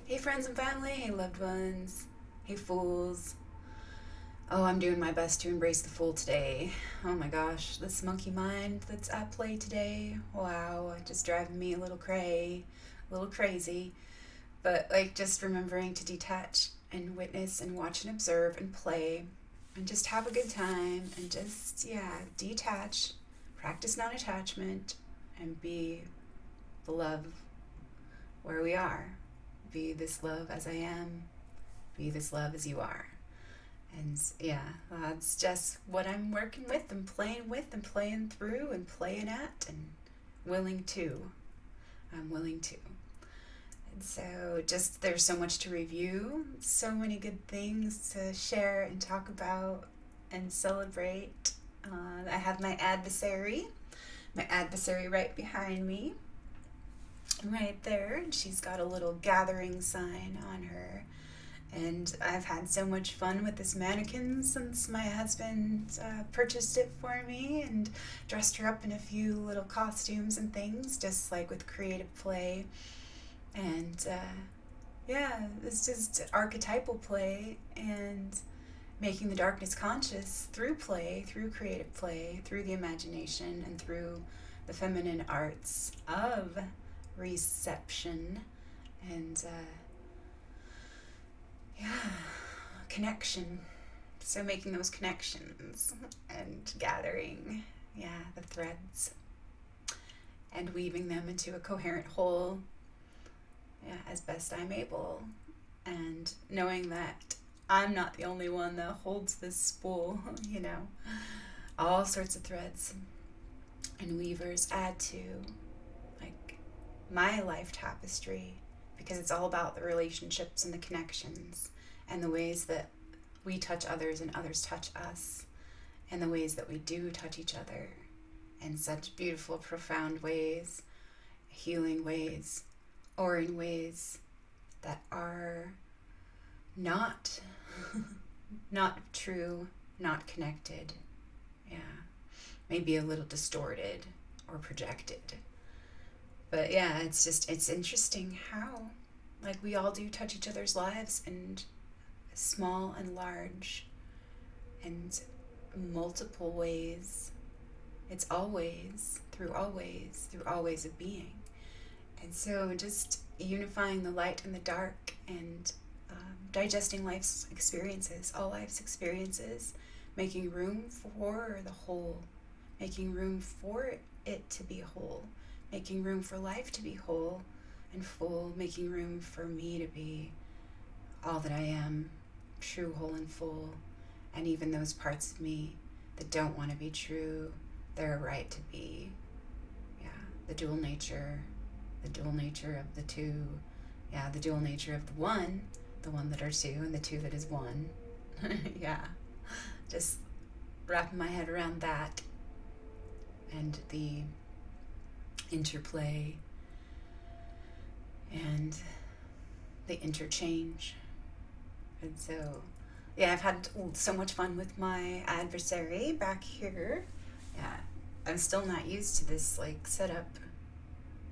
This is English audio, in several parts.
Hey, friends and family. Hey, loved ones. Hey, fools. Oh, I'm doing my best to embrace the fool today. Oh my gosh, this monkey mind that's at play today. Wow, just driving me a little a little crazy. But like just remembering to detach and witness and watch and observe and play and just have a good time and just, yeah, detach, practice non attachment, and be the love where we are. Be this love as I am. Be this love as you are. And yeah, that's just what I'm working with and playing through and playing at and willing to. I'm willing to. And so just there's so much to review, so many good things to share and talk about and celebrate. I have my adversary right behind me, right there, and she's got a little gathering sign on her. And I've had so much fun with this mannequin since my husband purchased it for me and dressed her up in a few little costumes and things, just like with creative play. And yeah, it's just archetypal play and making the darkness conscious through play, through creative play, through the imagination, and through the feminine arts of reception and yeah, connection. So making those connections and gathering, yeah, the threads and weaving them into a coherent whole, yeah, as best I'm able. And knowing that I'm not the only one that holds this spool, you know. All sorts of threads and weavers add to like my life tapestry because it's all about the relationships and the connections and the ways that we touch others and others touch us and the ways that we do touch each other in such beautiful, profound ways, healing ways, or in ways that are not not true, not connected. Yeah. Maybe a little distorted or projected. But yeah, it's interesting how like we all do touch each other's lives in small and large and multiple ways. It's through always of being. And so just unifying the light and the dark and digesting all life's experiences, making room for the whole, making room for it to be whole, making room for life to be whole and full, making room for me to be all that I am, true, whole, and full. And even those parts of me that don't want to be true, they're a right to be. Yeah, the dual nature of the two. Yeah, the dual nature of the one that are two, and the two that is one. Yeah, just wrapping my head around that and the interplay and the interchange. And so, yeah, I've had so much fun with my adversary back here. Yeah, I'm still not used to this like setup.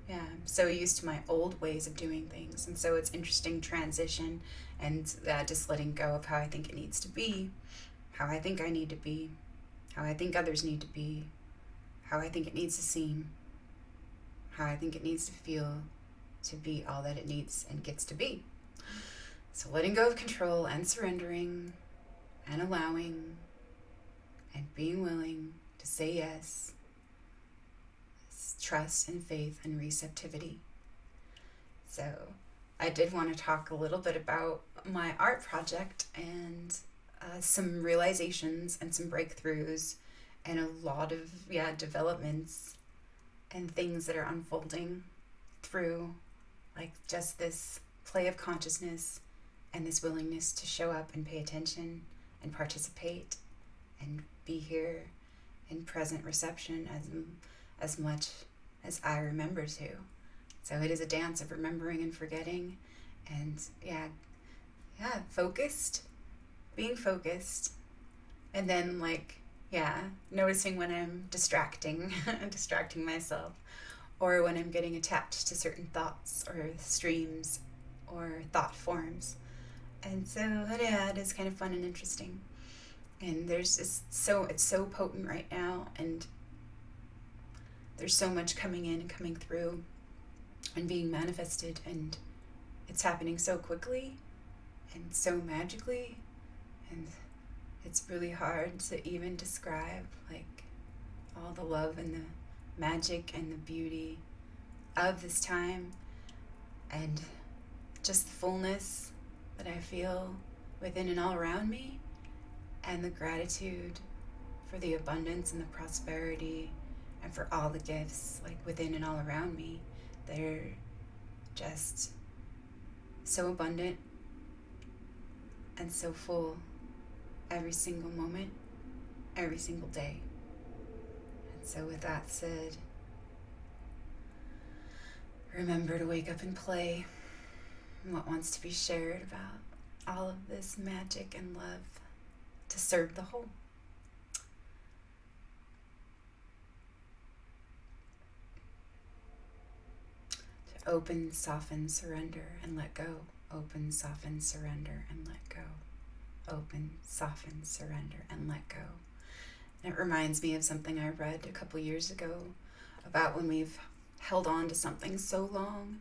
Yeah, I'm so used to my old ways of doing things, and so it's interesting transition and just letting go of how I think it needs to be, how I think I need to be, how I think others need to be, how I think it needs to seem, how I think it needs to feel to be all that it needs and gets to be. So letting go of control and surrendering and allowing and being willing to say yes, trust and faith and receptivity. So I did want to talk a little bit about my art project and some realizations and some breakthroughs and a lot of developments and things that are unfolding through like just this play of consciousness and this willingness to show up and pay attention and participate and be here in present reception as much as I remember to. So it is a dance of remembering and forgetting and focused, being focused, and then noticing when I'm distracting myself or when I'm getting attached to certain thoughts or streams or thought forms. And so, yeah, it is kind of fun and interesting. And there's just it's so potent right now, and there's so much coming in and coming through and being manifested, and it's happening so quickly and so magically, and it's really hard to even describe, like, all the love and the magic and the beauty of this time, and just the fullness that I feel within and all around me, and the gratitude for the abundance and the prosperity and for all the gifts, like, within and all around me. They're just so abundant and so full every single moment, every single day. And so with that said, remember to wake up and play what wants to be shared about all of this magic and love to serve the whole. To open, soften, surrender, and let go. Open, soften, surrender, and let go. Open, soften, surrender, and let go. And it reminds me of something I read a couple years ago about when we've held on to something so long,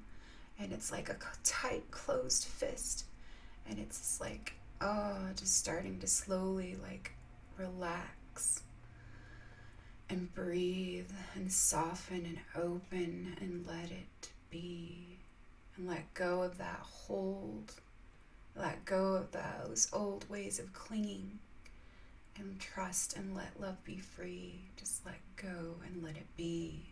and it's like a tight closed fist, and it's just like, just starting to slowly, like, relax and breathe and soften and open and let it be, and let go of that hold, let go of those old ways of clinging, and trust and let love be free. Just let go and let it be.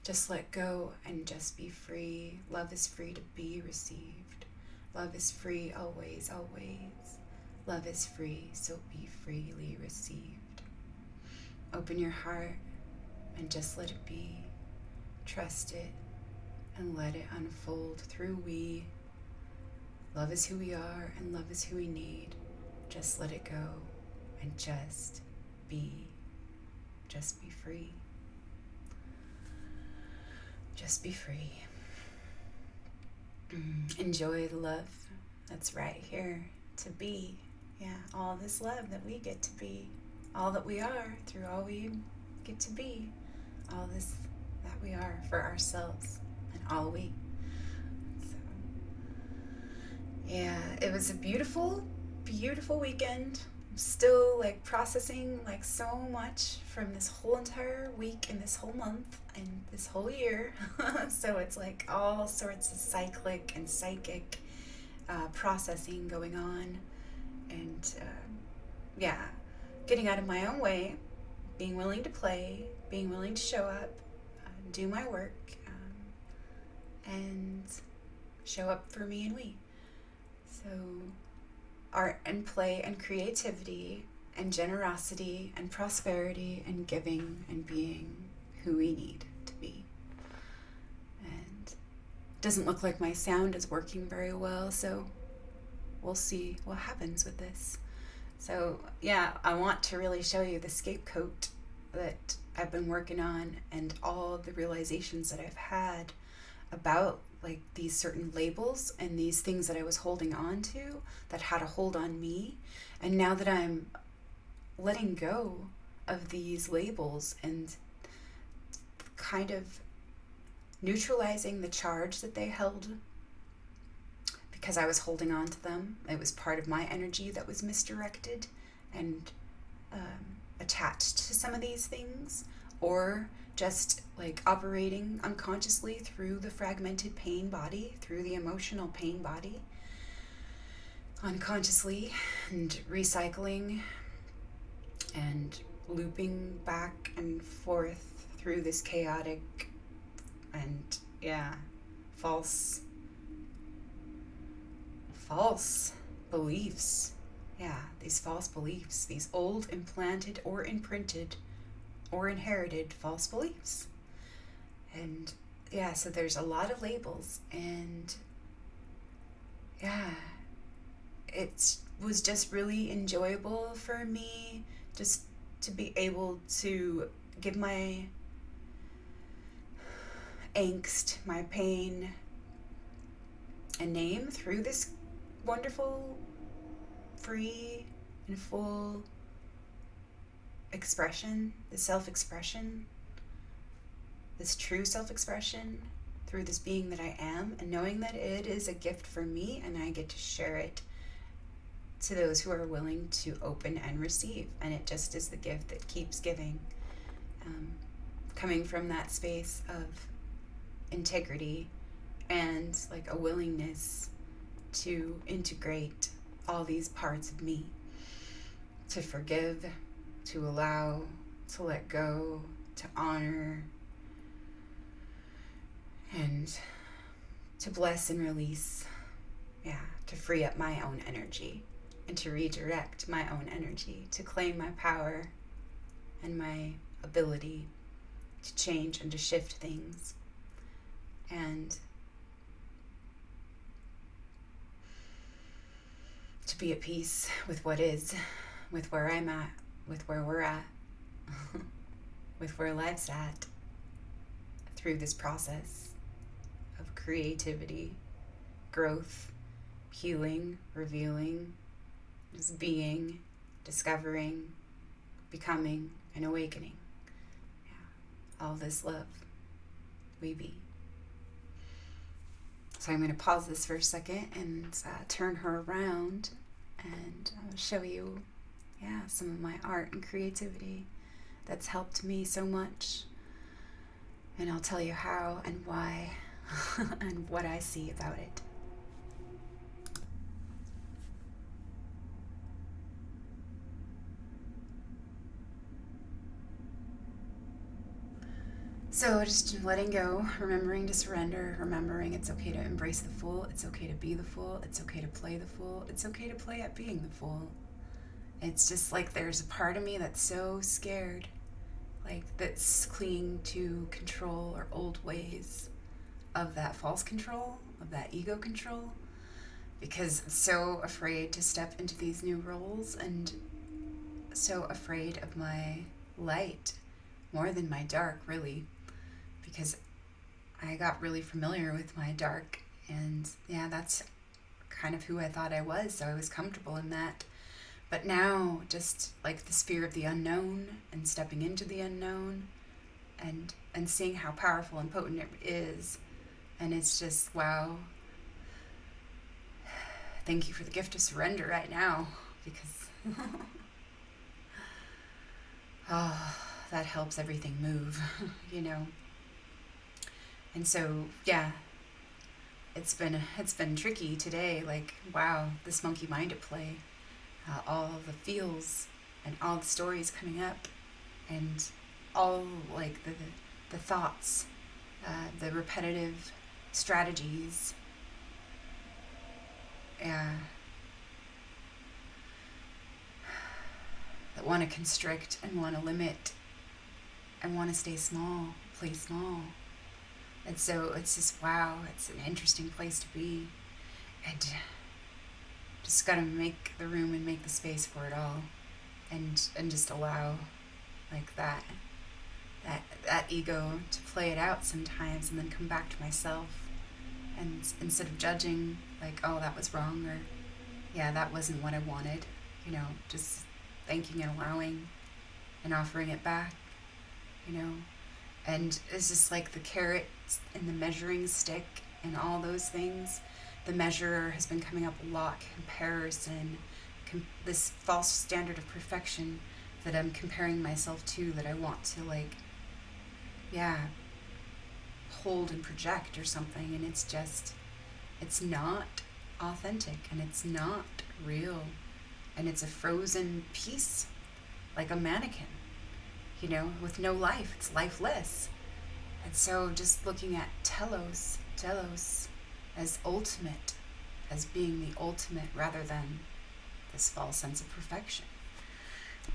Just let go and just be free. Love is free to be received. Love is free always, always. Love is free, so be freely received. Open your heart and just let it be. Trust it and let it unfold through we. Love is who we are and love is who we need. Just let it go and just be. Just be free. Just be free. Enjoy the love that's right here to be. Yeah, all this love that we get to be. All that we are through all we get to be. All this that we are for ourselves and all we. So, yeah, it was a beautiful, beautiful weekend. I'm still, like, processing, like, so much from this whole entire week and this whole month and this whole year. So it's like all sorts of cyclic and psychic processing going on, and yeah, getting out of my own way, being willing to play, being willing to show up, do my work, and show up for me and we. So art and play and creativity and generosity and prosperity and giving and being who we need to be. And it doesn't look like my sound is working very well, so we'll see what happens with this. So yeah, I want to really show you the scapegoat that I've been working on and all the realizations that I've had about, like, these certain labels and these things that I was holding on to that had a hold on me. And now that I'm letting go of these labels and kind of neutralizing the charge that they held because I was holding on to them. It was part of my energy that was misdirected and attached to some of these things, or just, like, operating unconsciously through the fragmented pain body, through the emotional pain body, unconsciously, and recycling and looping back and forth through this chaotic and, yeah, false beliefs. Yeah, these false beliefs, these old implanted or imprinted or inherited false beliefs. And yeah, so there's a lot of labels, and yeah, it was just really enjoyable for me just to be able to give my angst, my pain, a name through this wonderful, free, and full expression, the self-expression, this true self-expression through this being that I am, and knowing that it is a gift for me and I get to share it to those who are willing to open and receive. And it just is the gift that keeps giving, coming from that space of integrity and like a willingness to integrate all these parts of me, to forgive, to allow, to let go, to honor, and to bless and release, to free up my own energy and to redirect my own energy, to claim my power and my ability to change and to shift things, and to be at peace with what is, with where I'm at, with where we're at, with where life's at, through this process of creativity, growth, healing, revealing, just being, discovering, becoming, and awakening. All this love, we be. So I'm going to pause this for a second and turn her around and show you, some of my art and creativity that's helped me so much. And I'll tell you how and why and what I see about it. So just letting go, remembering to surrender, remembering it's okay to embrace the fool, it's okay to be the fool, it's okay to play the fool, it's okay to play at being the fool. It's just like there's a part of me that's so scared, like that's clinging to control or old ways of that false control, of that ego control, because I'm so afraid to step into these new roles and so afraid of my light more than my dark, really. Because I got really familiar with my dark, and that's kind of who I thought I was, so I was comfortable in that. But now, just like this fear of the unknown and stepping into the unknown and seeing how powerful and potent it is, and it's just, wow. Thank you for the gift of surrender right now, because that helps everything move, And so, it's been tricky today. Like, wow, this monkey mind at play, all the feels and all the stories coming up, and all like the thoughts, the repetitive strategies, that want to constrict and want to limit and want to stay small, play small. And so it's just, wow, it's an interesting place to be. And just gotta make the room and make the space for it all. And just allow like that ego to play it out sometimes, and then come back to myself. And instead of judging, like, oh, that was wrong, or that wasn't what I wanted, just thanking and allowing and offering it back, And it's just like the carrot and the measuring stick and all those things. The measurer has been coming up a lot. Comparison, this false standard of perfection that I'm comparing myself to, that I want to hold and project or something. And it's not authentic, and it's not real. And it's a frozen piece, like a mannequin, with no life. It's lifeless. And so just looking at Telos as ultimate, as being the ultimate rather than this false sense of perfection.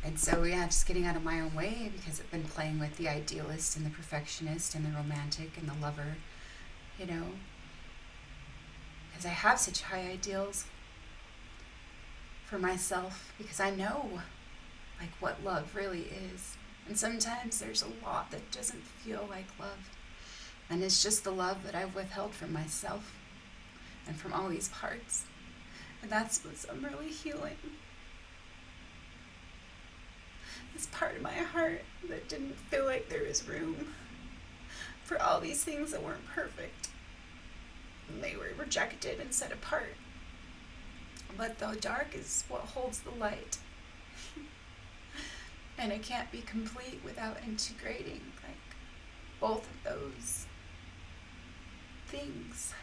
And so, just getting out of my own way, because I've been playing with the idealist and the perfectionist and the romantic and the lover, because I have such high ideals for myself, because I know like what love really is. And sometimes there's a lot that doesn't feel like love. And it's just the love that I've withheld from myself. and from all these parts. And that's what I'm really healing. This part of my heart that didn't feel like there was room for all these things that weren't perfect. And they were rejected and set apart. But the dark is what holds the light. And it can't be complete without integrating like both of those things.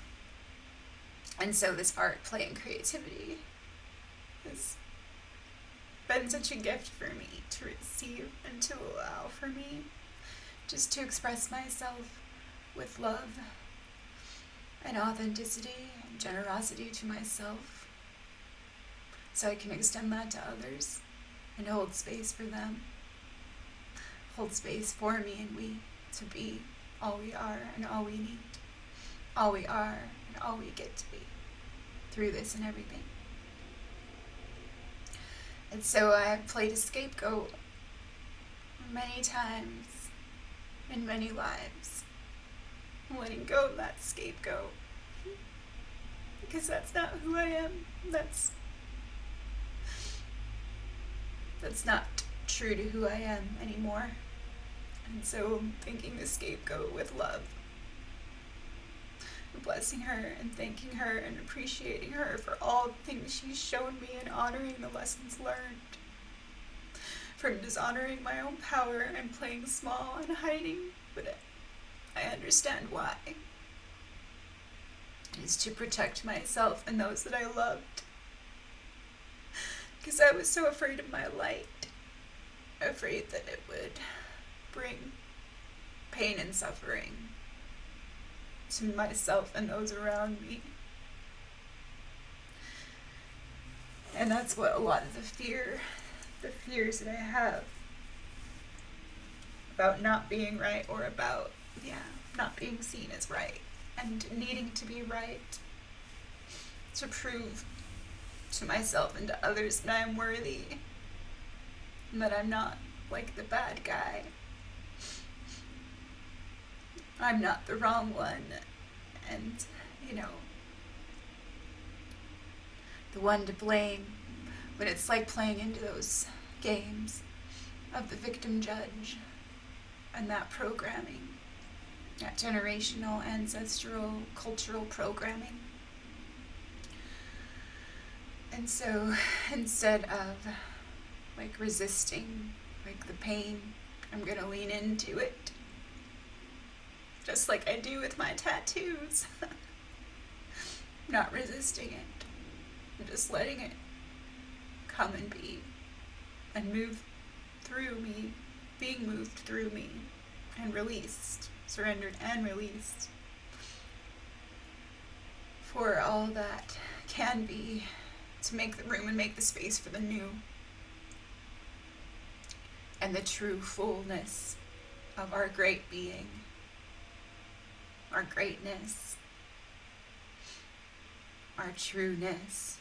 And so this art, play, and creativity has been such a gift for me to receive and to allow for me just to express myself with love and authenticity and generosity to myself, so I can extend that to others and hold space for them, hold space for me and we to be all we are and all we need, all we are and all we get to be through this and everything. And so I have played a scapegoat many times in many lives, letting go of that scapegoat, because that's not who I am. That's not true to who I am anymore. And so I'm thanking the scapegoat with love, blessing her and thanking her and appreciating her for all the things she's shown me and honoring the lessons learned from dishonoring my own power and playing small and hiding. But I understand why. It's to protect myself and those that I loved, because I was so afraid of my light, afraid that it would bring pain and suffering to myself and those around me. And that's what a lot of the fears that I have about not being right, or about, not being seen as right and needing to be right to prove to myself and to others that I'm worthy and that I'm not like the bad guy. I'm not the wrong one, and, the one to blame. But it's like playing into those games of the victim judge and that programming, that generational, ancestral, cultural programming. And so instead of resisting the pain, I'm gonna lean into it. Just like I do with my tattoos. Not resisting it. I'm just letting it come and be and move through me, being moved through me and released, surrendered and released for all that can be, to make the room and make the space for the new and the true fullness of our great being, our greatness, our trueness,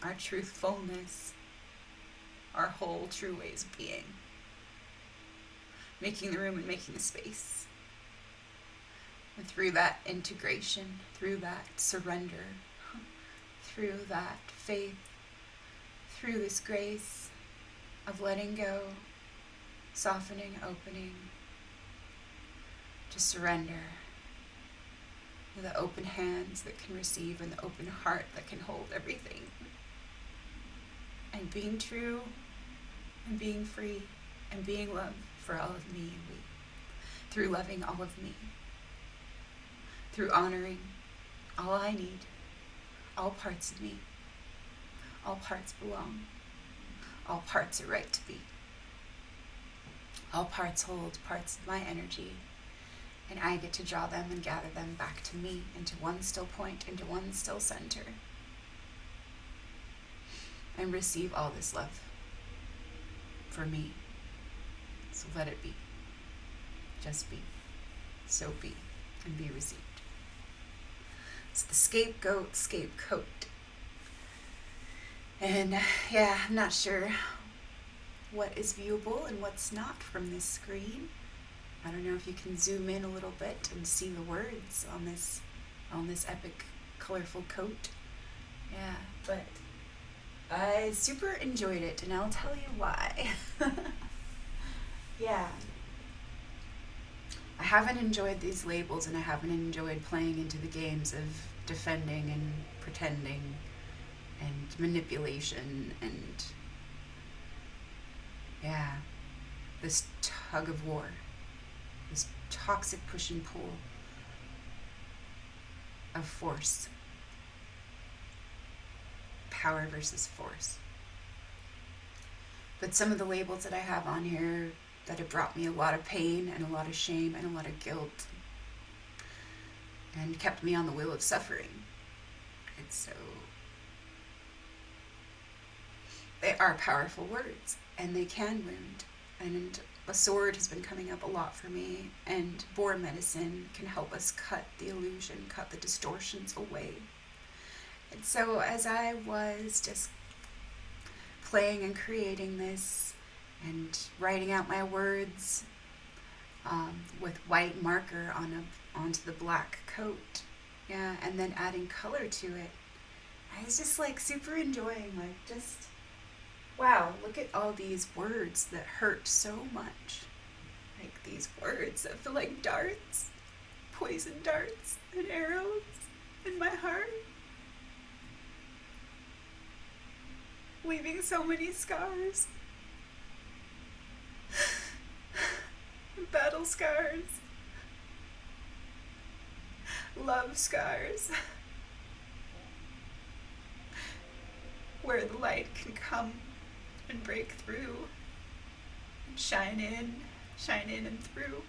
our truthfulness, our whole true ways of being. Making the room and making the space. And through that integration, through that surrender, through that faith, through this grace of letting go, softening, opening, to surrender, the open hands that can receive and the open heart that can hold everything. And being true and being free and being love for all of me and we. Through loving all of me. Through honoring all I need, all parts of me. All parts belong. All parts are right to be. All parts hold parts of my energy, and I get to draw them and gather them back to me, into one still point, into one still center, and receive all this love for me. So let it be. Just be. So be. And be received. It's the scapegoat. And I'm not sure what is viewable and what's not from this screen. I don't know if you can zoom in a little bit and see the words on this epic, colorful coat. Yeah, but I super enjoyed it, and I'll tell you why. Yeah. I haven't enjoyed these labels, and I haven't enjoyed playing into the games of defending and pretending and manipulation and, yeah, this tug of war, this toxic push and pull of force, power versus force. But some of the labels that I have on here that have brought me a lot of pain and a lot of shame and a lot of guilt and kept me on the wheel of suffering. And so they are powerful words, and they can wound. And a sword has been coming up a lot for me, and boar medicine can help us cut the illusion, cut the distortions away. And so as I was just playing and creating this and writing out my words with white marker onto the black coat, yeah, and then adding color to it, I was just like super enjoying, like, just wow, look at all these words that hurt so much. Like these words that feel like darts, poison darts and arrows in my heart, leaving so many scars. Battle scars. Love scars. Where the light can come and break through and shine in and through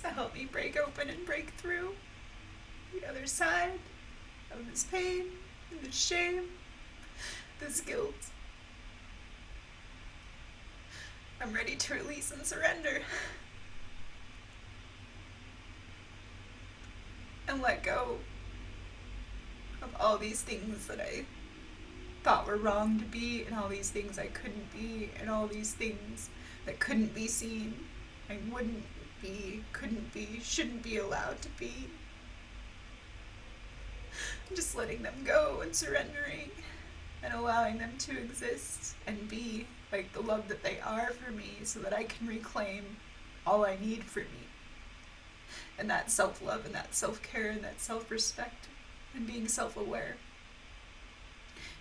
to help me break open and break through the other side of this pain and this shame, this guilt. I'm ready to release and surrender and let go of all these things that I thought were wrong to be, and all these things I couldn't be, and all these things that couldn't be seen, I wouldn't be, couldn't be, shouldn't be allowed to be. Just letting them go and surrendering and allowing them to exist and be like the love that they are for me, so that I can reclaim all I need for me. And that self-love and that self-care and that self-respect and being self-aware.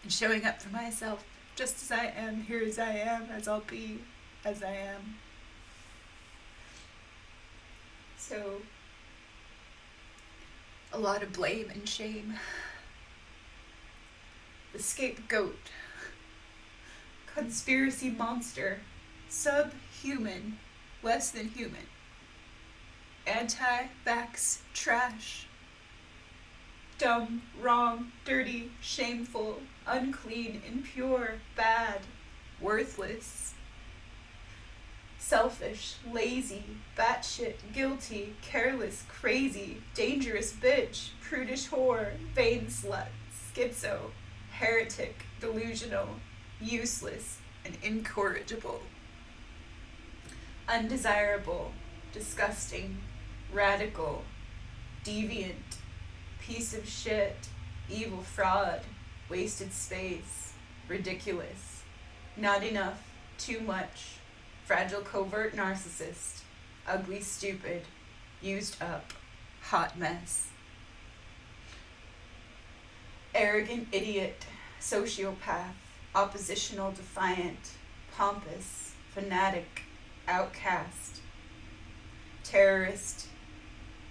And showing up for myself just as I am, here as I am, as I'll be, as I am. So, a lot of blame and shame. The scapegoat. Conspiracy monster. Subhuman. Less than human. Anti-vax trash. Dumb, wrong, dirty, shameful, unclean, impure, bad, worthless, selfish, lazy, batshit, guilty, careless, crazy, dangerous bitch, prudish whore, vain slut, schizo, heretic, delusional, useless, and incorrigible, undesirable, disgusting, radical, deviant, piece of shit, evil fraud, wasted space, ridiculous, not enough, too much, fragile covert narcissist, ugly stupid, used up, hot mess, arrogant idiot, sociopath, oppositional defiant, pompous, fanatic, outcast, terrorist,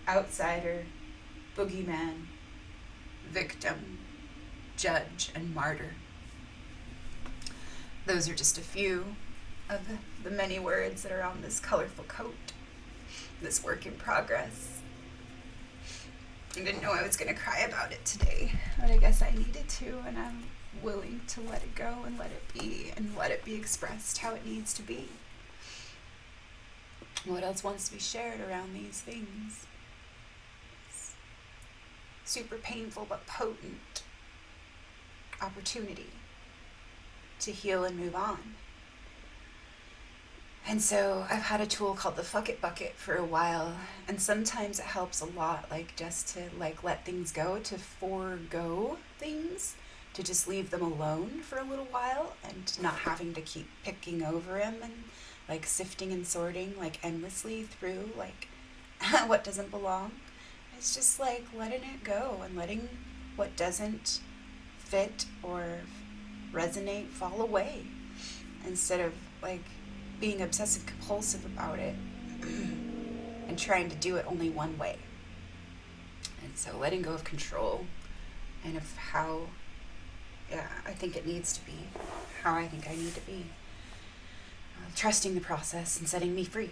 outsider, boogeyman, victim, judge, and martyr. Those are just a few of the many words that are on this colorful coat, this work in progress. I didn't know I was going to cry about it today, but I guess I needed to, and I'm willing to let it go and let it be, and let it be expressed how it needs to be. What else wants to be shared around these things? Super painful but potent opportunity to heal and move on. And so I've had a tool called the Fuck It Bucket for a while, and sometimes it helps a lot, like just to like let things go, to forego things, to just leave them alone for a little while, and not having to keep picking over them and like sifting and sorting like endlessly through like what doesn't belong. It's just like letting it go and letting what doesn't fit or resonate fall away, instead of like being obsessive compulsive about it and trying to do it only one way. And so letting go of control and of how, yeah, I think it needs to be, how I think I need to be. Trusting the process and setting me free.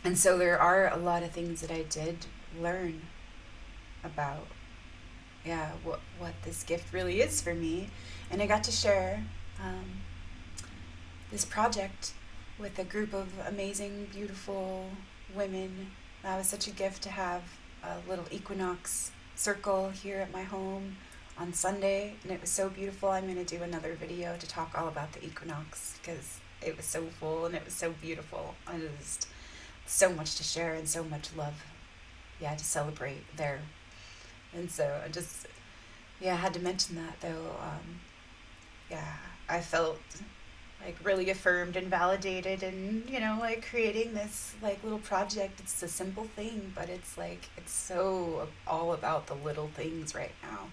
And so there are a lot of things that I did learn about, yeah, what this gift really is for me. And I got to share this project with a group of amazing, beautiful women. That was such a gift to have a little equinox circle here at my home on Sunday, and it was so beautiful. I'm going to do another video to talk all about the equinox because it was so full and it was so beautiful. And it was so much to share and so much love, yeah, to celebrate there. And so I just, yeah, I had to mention that though. Yeah, I felt like really affirmed and validated, and you know, like creating this like little project. It's a simple thing, but it's like it's so all about the little things right now.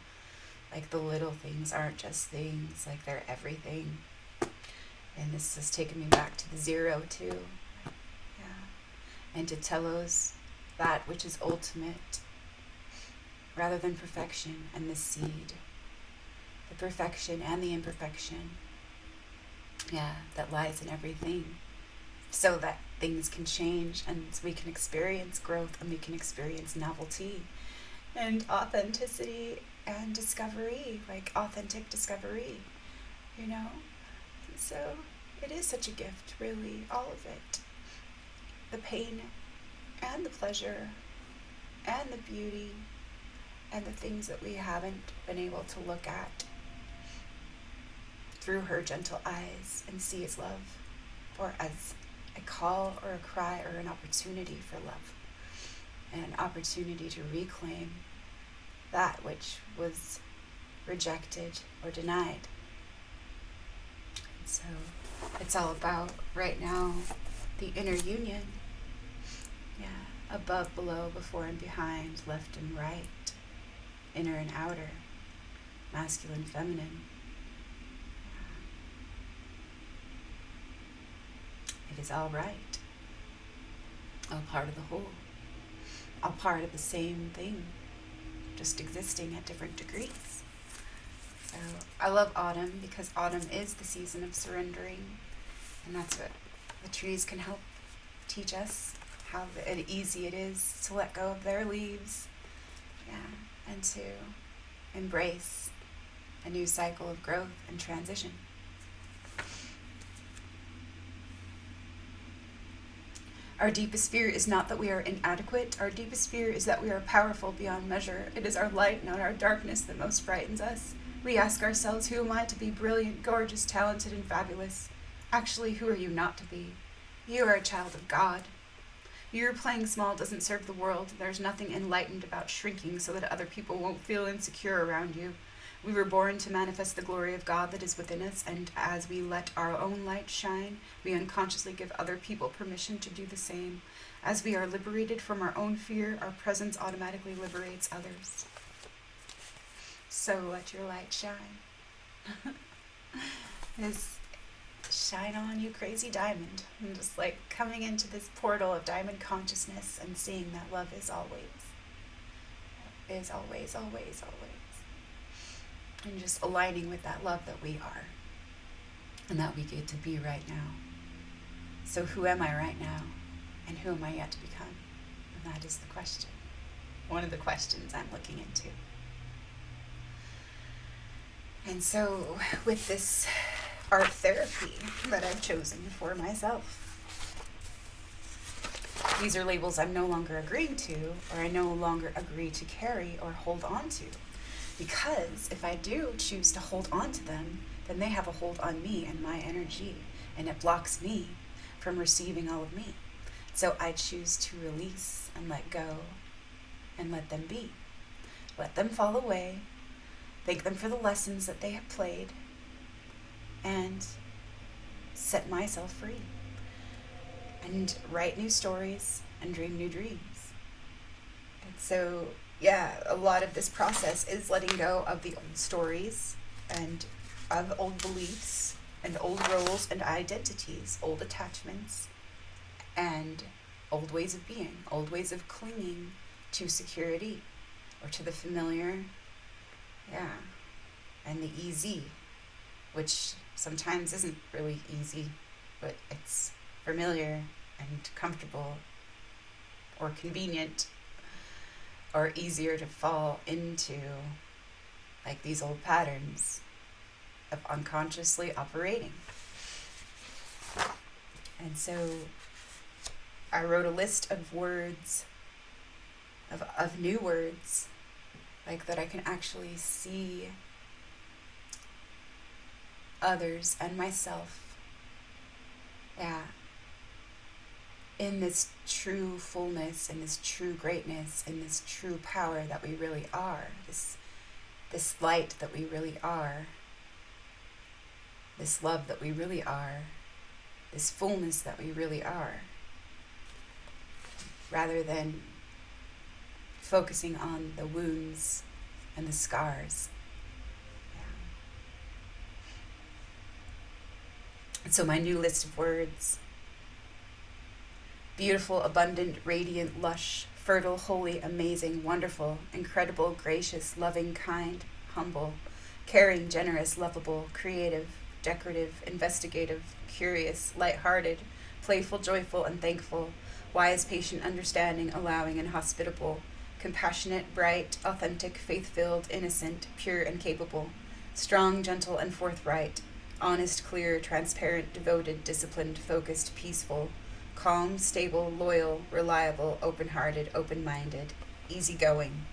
Like the little things aren't just things, like they're everything. And this has taken me back to the zero too. Yeah. And to Telos That Which Is ultimate, rather than perfection and the seed. The perfection and the imperfection, yeah, that lies in everything, so that things can change and we can experience growth and we can experience novelty and authenticity and discovery, like authentic discovery, you know? And so it is such a gift, really, all of it. The pain and the pleasure and the beauty and the things that we haven't been able to look at through her gentle eyes and see as love, or as a call or a cry or an opportunity for love, and an opportunity to reclaim that which was rejected or denied. And so it's all about right now the inner union, yeah, above, below, before and behind, left and right, inner and outer, masculine, feminine. It is all right, all part of the whole, all part of the same thing, just existing at different degrees. So I love autumn because autumn is the season of surrendering, and that's what the trees can help teach us, how easy it is to let go of their leaves, yeah, and to embrace a new cycle of growth and transition. Our deepest fear is not that we are inadequate. Our deepest fear is that we are powerful beyond measure. It is our light, not our darkness, that most frightens us. We ask ourselves, who am I to be brilliant, gorgeous, talented, and fabulous? Actually, who are you not to be? You are a child of God. Your playing small doesn't serve the world. There's nothing enlightened about shrinking so that other people won't feel insecure around you. We were born to manifest the glory of God that is within us, and as we let our own light shine, we unconsciously give other people permission to do the same. As we are liberated from our own fear, our presence automatically liberates others. So let your light shine. This shine on, you crazy diamond. And just like coming into this portal of diamond consciousness and seeing that love is always, always, always. And just aligning with that love that we are and that we get to be right now. So who am I right now, and who am I yet to become? And that is the question. One of the questions I'm looking into. And so with this art therapy that I've chosen for myself, these are labels I'm no longer agreeing to, or I no longer agree to carry or hold on to. Because if I do choose to hold on to them, then they have a hold on me and my energy. and it blocks me from receiving all of me. So I choose to release and let go and let them be. Let them fall away. Thank them for the lessons that they have played, and set myself free. And write new stories and dream new dreams. And so, yeah, a lot of this process is letting go of the old stories and of old beliefs and old roles and identities, old attachments, and old ways of being, old ways of clinging to security or to the familiar, and the easy, which sometimes isn't really easy, but it's familiar and comfortable or convenient or easier to fall into, like these old patterns of unconsciously operating. And so I wrote a list of words, of new words, like that I can actually see others and myself, in this true fullness, in this true greatness, in this true power that we really are, this light that we really are, this love that we really are, this fullness that we really are, rather than focusing on the wounds and the scars. And so my new list of words: beautiful, abundant, radiant, lush, fertile, holy, amazing, wonderful, incredible, gracious, loving, kind, humble, caring, generous, lovable, creative, decorative, investigative, curious, light-hearted, playful, joyful, and thankful, wise, patient, understanding, allowing, and hospitable, compassionate, bright, authentic, faith-filled, innocent, pure, and capable, strong, gentle, and forthright, honest, clear, transparent, devoted, disciplined, focused, peaceful, calm, stable, loyal, reliable, open-hearted, open-minded, easygoing,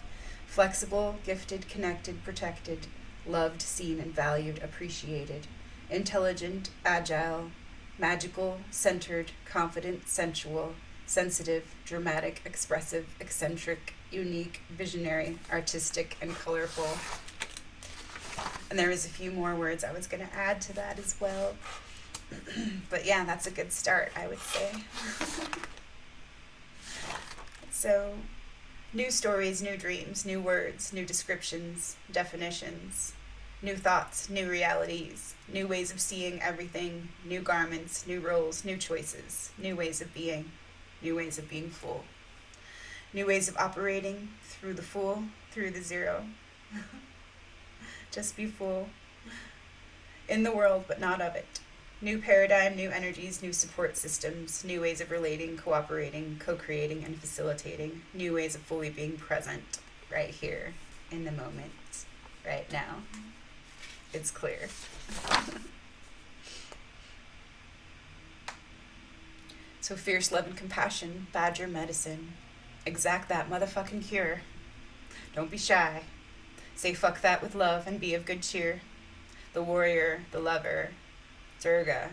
flexible, gifted, connected, protected, loved, seen, and valued, appreciated, intelligent, agile, magical, centered, confident, sensual, sensitive, dramatic, expressive, eccentric, unique, visionary, artistic, and colorful. And there was a few more words I was going to add to that as well. But yeah, that's a good start, I would say. So, new stories, new dreams, new words, new descriptions, definitions, new thoughts, new realities, new ways of seeing everything, new garments, new roles, new choices, new ways of being full, new ways of operating through the full, through the zero. Just be full in the world, but not of it. New paradigm, new energies, new support systems, new ways of relating, cooperating, co-creating, and facilitating, new ways of fully being present right here in the moment, right now. It's clear. So fierce love and compassion, badger medicine, exact that motherfucking cure. Don't be shy. Say fuck that with love and be of good cheer. The warrior, the lover, Durga,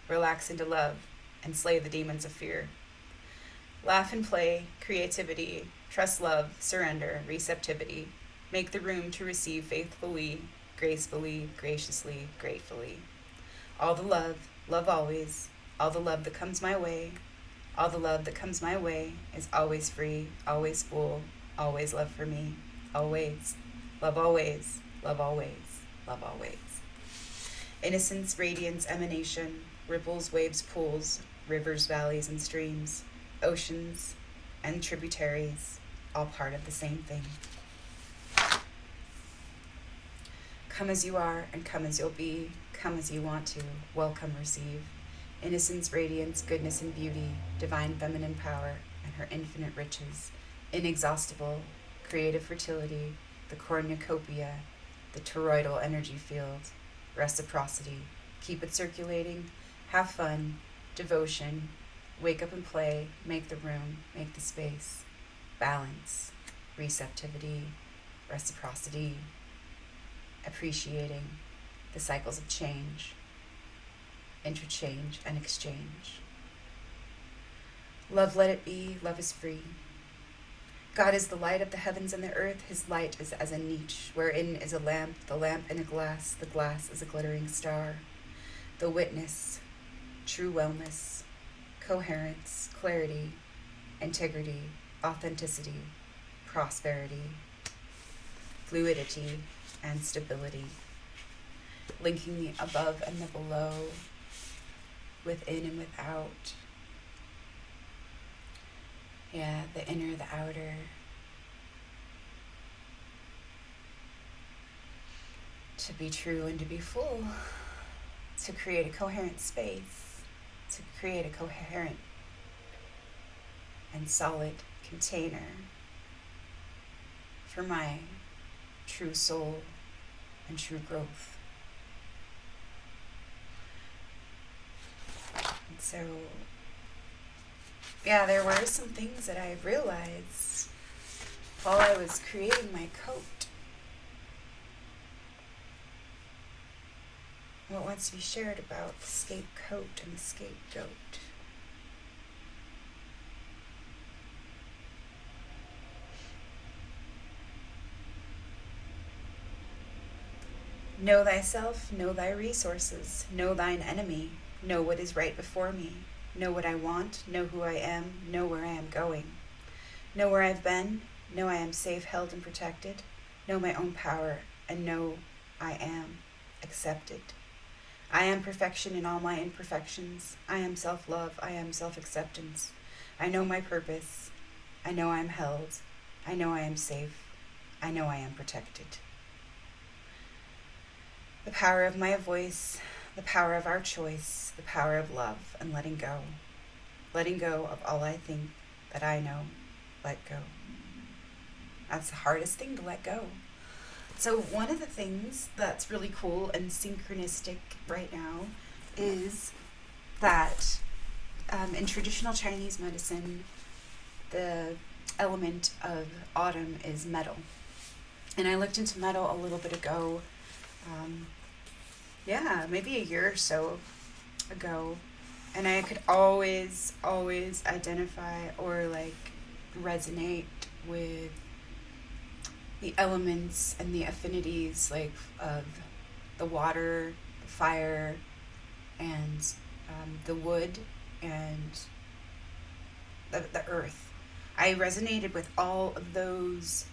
relax into love and slay the demons of fear. Laugh and play, creativity, trust love, surrender, receptivity. Make the room to receive faithfully, gracefully, graciously, gratefully. All the love, love always, all the love that comes my way. All the love that comes my way is always free, always full, always love for me, always. Love always, love always, love always. Innocence, radiance, emanation, ripples, waves, pools, rivers, valleys, and streams, oceans, and tributaries, all part of the same thing. Come as you are and come as you'll be, come as you want to, welcome, receive. Innocence, radiance, goodness, and beauty, divine feminine power, and her infinite riches, inexhaustible, creative fertility, the cornucopia, the toroidal energy field, reciprocity, keep it circulating, have fun, devotion, wake up and play, make the room, make the space, balance, receptivity, reciprocity, appreciating the cycles of change, interchange, and exchange. Love, let it be. Love is free. God is the light of the heavens and the earth. His light is as a niche, wherein is a lamp, the lamp in a glass, the glass is a glittering star. The witness, true wellness, coherence, clarity, integrity, authenticity, prosperity, fluidity, and stability, linking the above and the below, within and without. Yeah, the inner, the outer. To be true and to be full. To create a coherent space. To create a coherent and solid container for my true soul and true growth. And so, yeah, there were some things that I realized while I was creating my coat. What wants to be shared about the scapegoat and the scapegoat. Know thyself, know thy resources, know thine enemy, know what is right before me, know what I want, know who I am, know where I am going. Know where I've been, know I am safe, held, and protected, know my own power, and know I am accepted. I am perfection in all my imperfections. I am self-love, I am self-acceptance. I know my purpose. I know I am held. I know I am safe. I know I am protected. The power of my voice, the power of our choice, the power of love and letting go. Letting go of all I think that I know. Let go. That's the hardest thing to let go. So one of the things that's really cool and synchronistic right now is that in traditional Chinese medicine, the element of autumn is metal. And I looked into metal a little bit ago, maybe a year or so ago, and I could always identify or resonate with the elements and the affinities of the water, the fire, and the wood and the earth. I resonated with all of those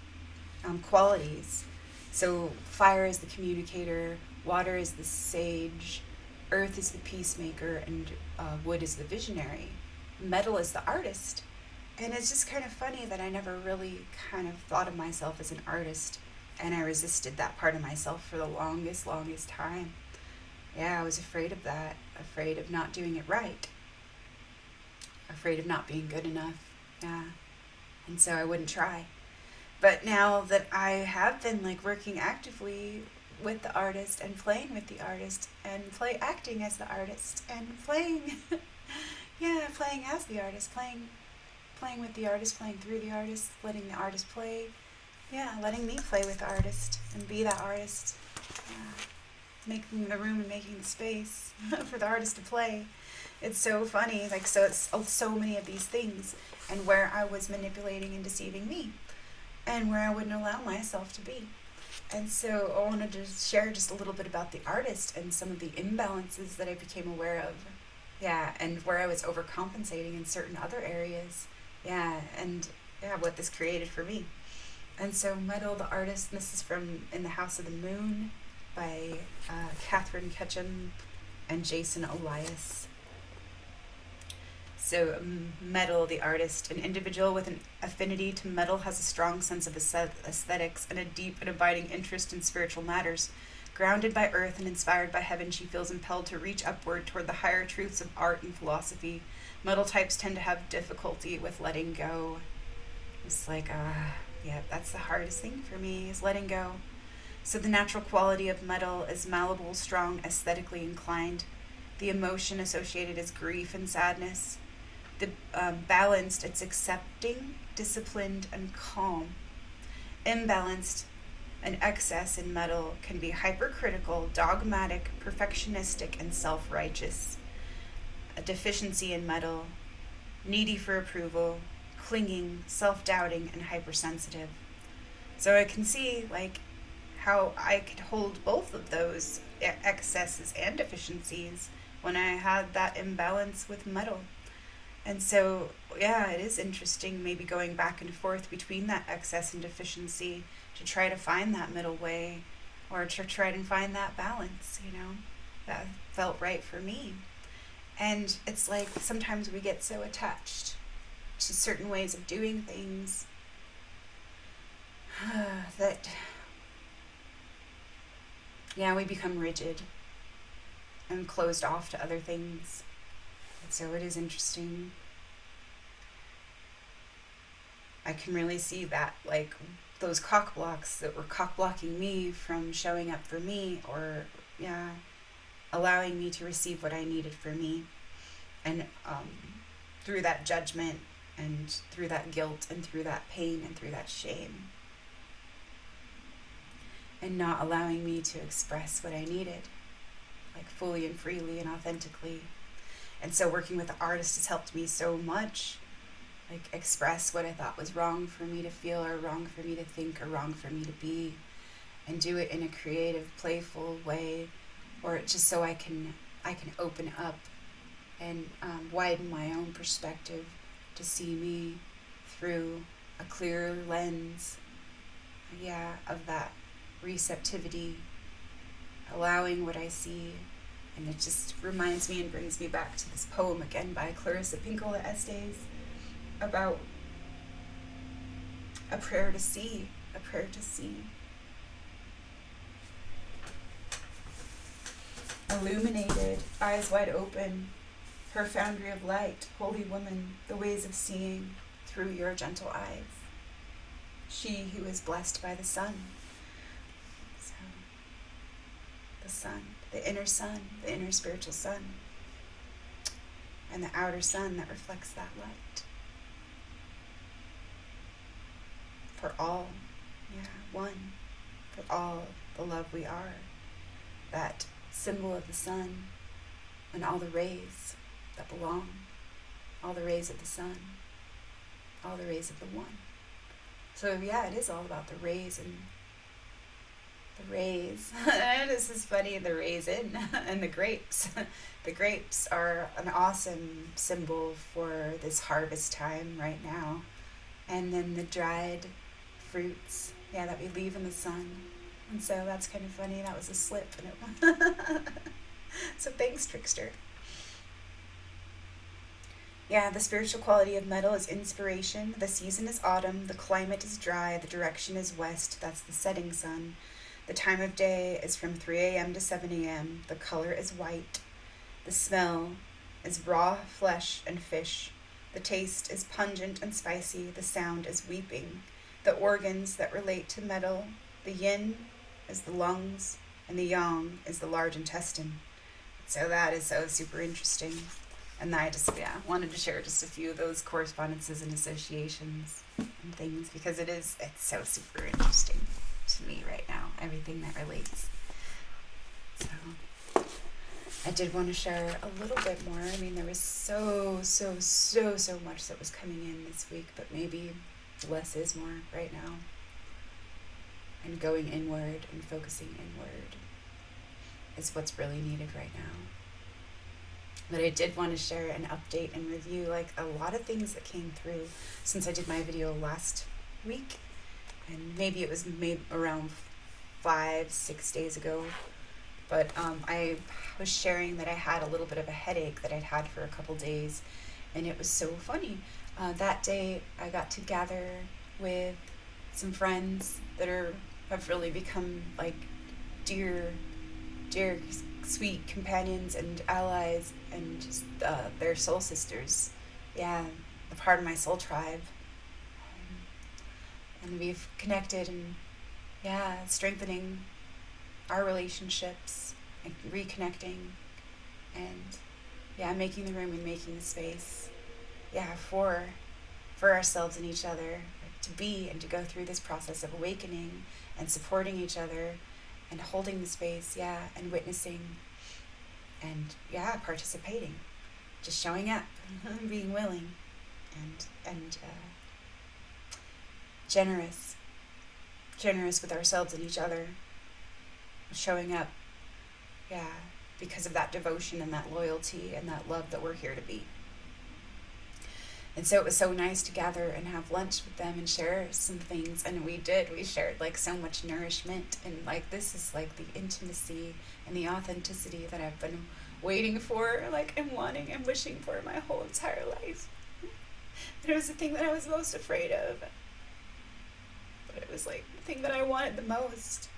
qualities. So fire is the communicator, water is the sage, earth is the peacemaker, and wood is the visionary. Metal is the artist. And it's just kind of funny that I never really kind of thought of myself as an artist, and I resisted that part of myself for the longest time. Yeah, I was afraid of that, afraid of not doing it right, afraid of not being good enough. Yeah, and so I wouldn't try. But now that I have been working actively with the artist and playing with the artist and acting as the artist and playing, playing as the artist, playing with the artist, playing through the artist, letting the artist play. Yeah, letting me play with the artist and be that artist. Yeah. Making the room and making the space for the artist to play. It's so funny. So it's so many of these things, and where I was manipulating and deceiving me, and where I wouldn't allow myself to be. And so I wanted to share just a little bit about the artist and some of the imbalances that I became aware of. Yeah, and where I was overcompensating in certain other areas. What this created for me. And so Metal, the artist, and this is from In the House of the Moon by Catherine Ketchum and Jason Elias. So Metal, the artist, an individual with an affinity to metal has a strong sense of aesthetics and a deep and abiding interest in spiritual matters. Grounded by earth and inspired by heaven, she feels impelled to reach upward toward the higher truths of art and philosophy. Metal types tend to have difficulty with letting go. It's that's the hardest thing for me, is letting go. So the natural quality of metal is malleable, strong, aesthetically inclined. The emotion associated is grief and sadness. The balanced, it's accepting, disciplined, and calm. Imbalanced, an excess in metal can be hypercritical, dogmatic, perfectionistic, and self-righteous. a deficiency in metal, needy for approval, clinging, self-doubting, and hypersensitive. So I can see like how I could hold both of those excesses and deficiencies when I had that imbalance with metal. And so, yeah, it is interesting maybe going back and forth between that excess and deficiency to try to find that middle way, or to try and find that balance, that felt right for me. And it's like sometimes we get so attached to certain ways of doing things that, we become rigid and closed off to other things. And so it is interesting. I can really see that, like, those cock blocks that were cock blocking me from showing up for me, or, allowing me to receive what I needed for me. And through that judgment, and through that guilt, and through that pain, and through that shame. And not allowing me to express what I needed, like fully and freely and authentically. And so working with the artist has helped me so much, like express what I thought was wrong for me to feel, or wrong for me to think, or wrong for me to be, and do it in a creative, playful way, or just so I can open up and widen my own perspective to see me through a clearer lens, of that receptivity, allowing what I see. And it just reminds me and brings me back to this poem again by Clarissa Pinkola Estes about a prayer to see. Illuminated, eyes wide open, her foundry of light, holy woman, the ways of seeing through your gentle eyes. She who is blessed by the sun. So, the sun, the inner spiritual sun, and the outer sun that reflects that light. For all, one, for all the love we are, that symbol of the sun, and all the rays that belong, all the rays of the sun, all the rays of the one. So it is all about the rays, and the rays. This is funny, the raisin and the grapes. The grapes are an awesome symbol for this harvest time right now. And then the dried fruits, that we leave in the sun. And so that's kind of funny. That was a slip. So thanks, Trickster. The spiritual quality of metal is inspiration. The season is autumn. The climate is dry. The direction is west. That's the setting sun. The time of day is from 3 a.m. to 7 a.m. The color is white. The smell is raw flesh and fish. The taste is pungent and spicy. The sound is weeping. The organs that relate to metal, the yin is the lungs, and the yang is the large intestine. So that is so super interesting. And I just, wanted to share just a few of those correspondences and associations and things, because it's so super interesting to me right now, everything that relates. So I did want to share a little bit more. I mean, there was so much that was coming in this week, but maybe less is more right now. And going inward and focusing inward is what's really needed right now. But I did want to share an update and review, like, a lot of things that came through since I did my video last week. And maybe it was made around 5-6 days ago. But I was sharing that I had a little bit of a headache that I'd had for a couple days. And it was so funny. That day I got to gather with some friends that have really become like dear, sweet companions and allies, and just their soul sisters. A part of my soul tribe. And we've connected and strengthening our relationships and reconnecting, and making the room and making the space for ourselves and each other, like, to be and to go through this process of awakening and supporting each other and holding the space, and witnessing and participating. just showing up, being willing, and generous with ourselves and each other, showing up, because of that devotion and that loyalty and that love that we're here to be. And so it was so nice to gather and have lunch with them and share some things. And we shared like so much nourishment. And like, this is like the intimacy and the authenticity that I've been waiting for, like, and wanting and wishing for my whole entire life. It was the thing that I was most afraid of. But it was like the thing that I wanted the most.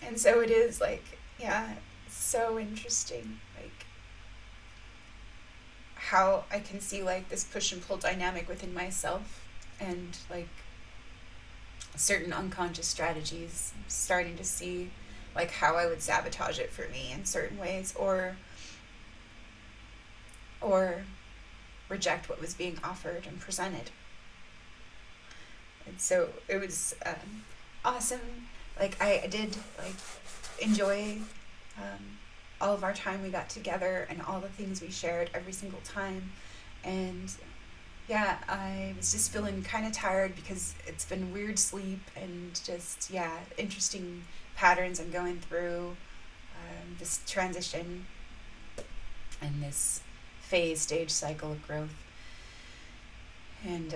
And so it is like, so interesting. Like, how I can see like this push and pull dynamic within myself, and like certain unconscious strategies, starting to see like how I would sabotage it for me in certain ways, or reject what was being offered and presented. And so it was awesome. Like, I did like enjoy all of our time we got together and all the things we shared every single time. And I was just feeling kind of tired because it's been weird sleep and just, interesting patterns I'm going through, this transition and this stage cycle of growth. And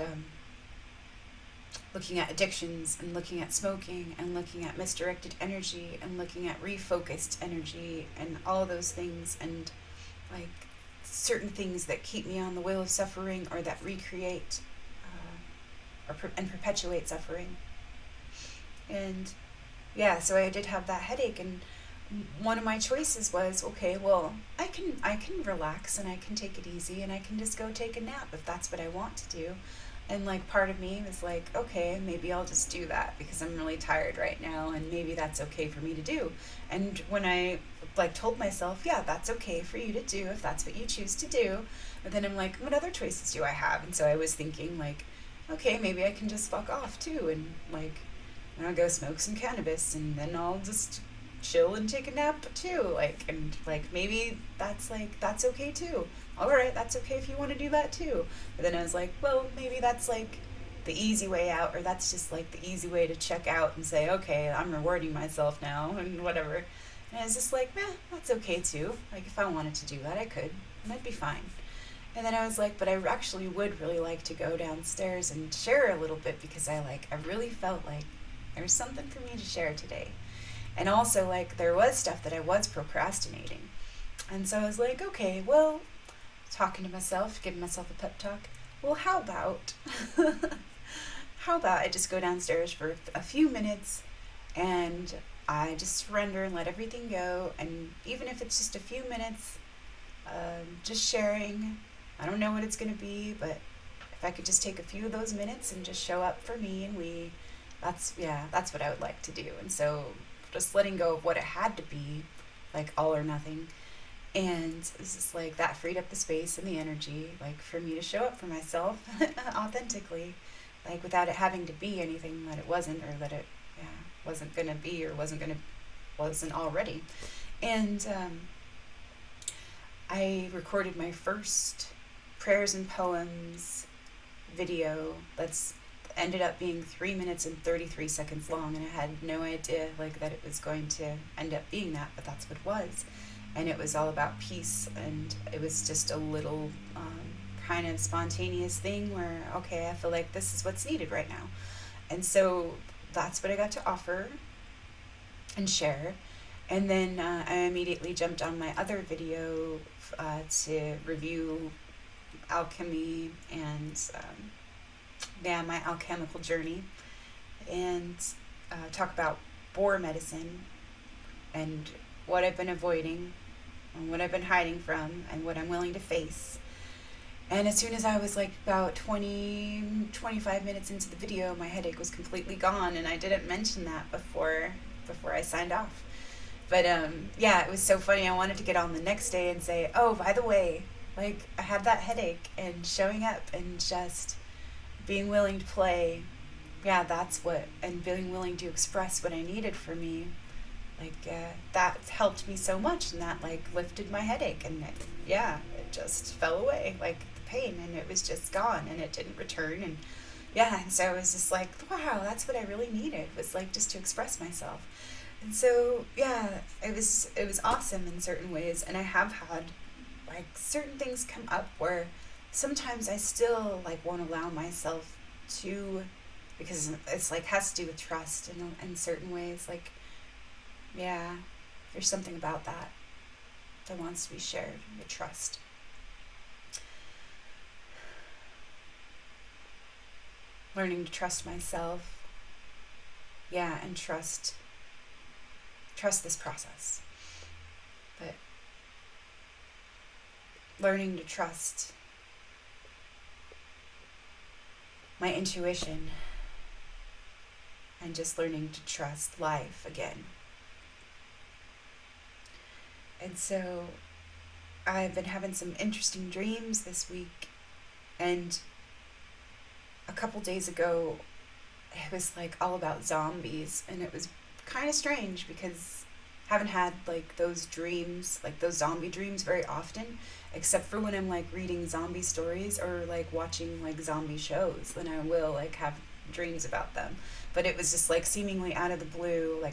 looking at addictions and looking at smoking and looking at misdirected energy and looking at refocused energy and all those things, and like certain things that keep me on the wheel of suffering or that recreate and perpetuate suffering. And so I did have that headache, and one of my choices was, okay, well, I can relax and I can take it easy and I can just go take a nap if that's what I want to do. And like part of me was like, okay, maybe I'll just do that because I'm really tired right now, and maybe that's okay for me to do. And when I like told myself, that's okay for you to do if that's what you choose to do, but then I'm like, what other choices do I have? And so I was thinking like, okay, maybe I can just fuck off too, and like I'll go smoke some cannabis, and then I'll just chill and take a nap too, like, and like maybe that's okay too. All right, that's okay if you want to do that too. But then I was like, well, maybe that's like the easy way out, or that's just like the easy way to check out and say, okay, I'm rewarding myself now and whatever. And I was just like, that's okay too. Like, if I wanted to do that, I could, and that'd be fine. And then I was like, but I actually would really like to go downstairs and share a little bit, because I really felt like there was something for me to share today. And also, like, there was stuff that I was procrastinating. And so I was like, okay, well, talking to myself, giving myself a pep talk, well, how about I just go downstairs for a few minutes and I just surrender and let everything go. And even if it's just a few minutes, just sharing, I don't know what it's going to be, but if I could just take a few of those minutes and just show up for me and we, that's what I would like to do. And so just letting go of what it had to be, like all or nothing. And it's just like that freed up the space and the energy, like for me to show up for myself authentically, like without it having to be anything that it wasn't, or that it wasn't going to be, or wasn't already. And I recorded my first prayers and poems video that's ended up being 3 minutes and 33 seconds long, and I had no idea like that it was going to end up being that, but that's what it was. And it was all about peace, and it was just a little kind of spontaneous thing where, okay, I feel like this is what's needed right now. And so that's what I got to offer and share. And then I immediately jumped on my other video to review alchemy and my alchemical journey, and talk about boar medicine and what I've been avoiding and what I've been hiding from and what I'm willing to face. And as soon as I was like about 25 minutes into the video, my headache was completely gone, and I didn't mention that before I signed off. But it was so funny. I wanted to get on the next day and say, oh, by the way, like, I had that headache, and showing up and just being willing to play, and being willing to express what I needed for me That helped me so much, and that lifted my headache, and it just fell away, the pain, and it was just gone, and it didn't return. And so I was just like, wow, that's what I really needed, was just to express myself. And so it was awesome in certain ways. And I have had certain things come up where sometimes I still won't allow myself to, because it's has to do with trust in certain ways. There's something about that wants to be shared with trust. Learning to trust myself, and trust this process. But learning to trust my intuition, and just learning to trust life again. And so I've been having some interesting dreams this week, and a couple days ago it was all about zombies, and it was kind of strange because I haven't had those dreams, those zombie dreams very often, except for when I'm reading zombie stories or watching zombie shows. Then I will have dreams about them. But it was just seemingly out of the blue, a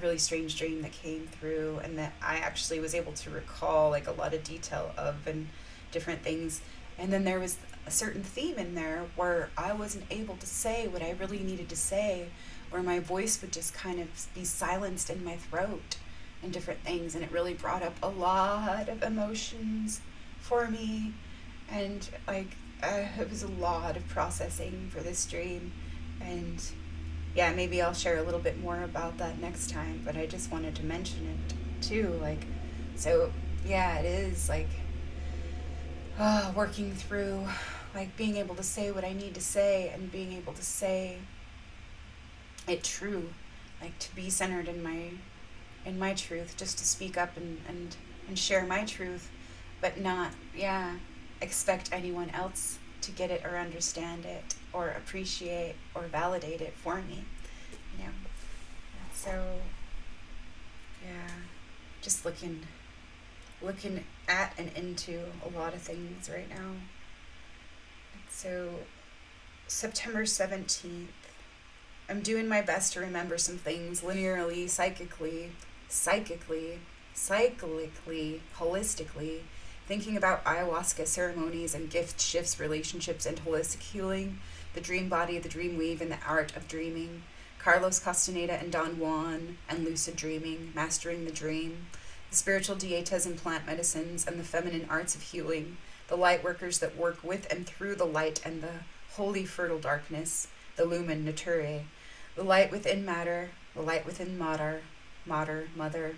really strange dream that came through, and that I actually was able to recall a lot of detail of, and different things. And then there was a certain theme in there where I wasn't able to say what I really needed to say, where my voice would just kind of be silenced in my throat and different things. And it really brought up a lot of emotions for me. And it was a lot of processing for this dream. And maybe I'll share a little bit more about that next time, but I just wanted to mention it too. It is working through being able to say what I need to say, and being able to say it true, to be centered in my truth, just to speak up and share my truth, but not expect anyone else to get it or understand it or appreciate or validate it for me, And so just looking at and into a lot of things right now. So September 17th, I'm doing my best to remember some things linearly, psychically, holistically, thinking about ayahuasca ceremonies and gift shifts, relationships, and holistic healing, the dream body, the dream weave, and the art of dreaming, Carlos Castaneda and Don Juan, and lucid dreaming, mastering the dream, the spiritual dietas and plant medicines, and the feminine arts of healing, the light workers that work with and through the light and the holy fertile darkness, the lumen naturae, the light within matter, the light within mater, mother,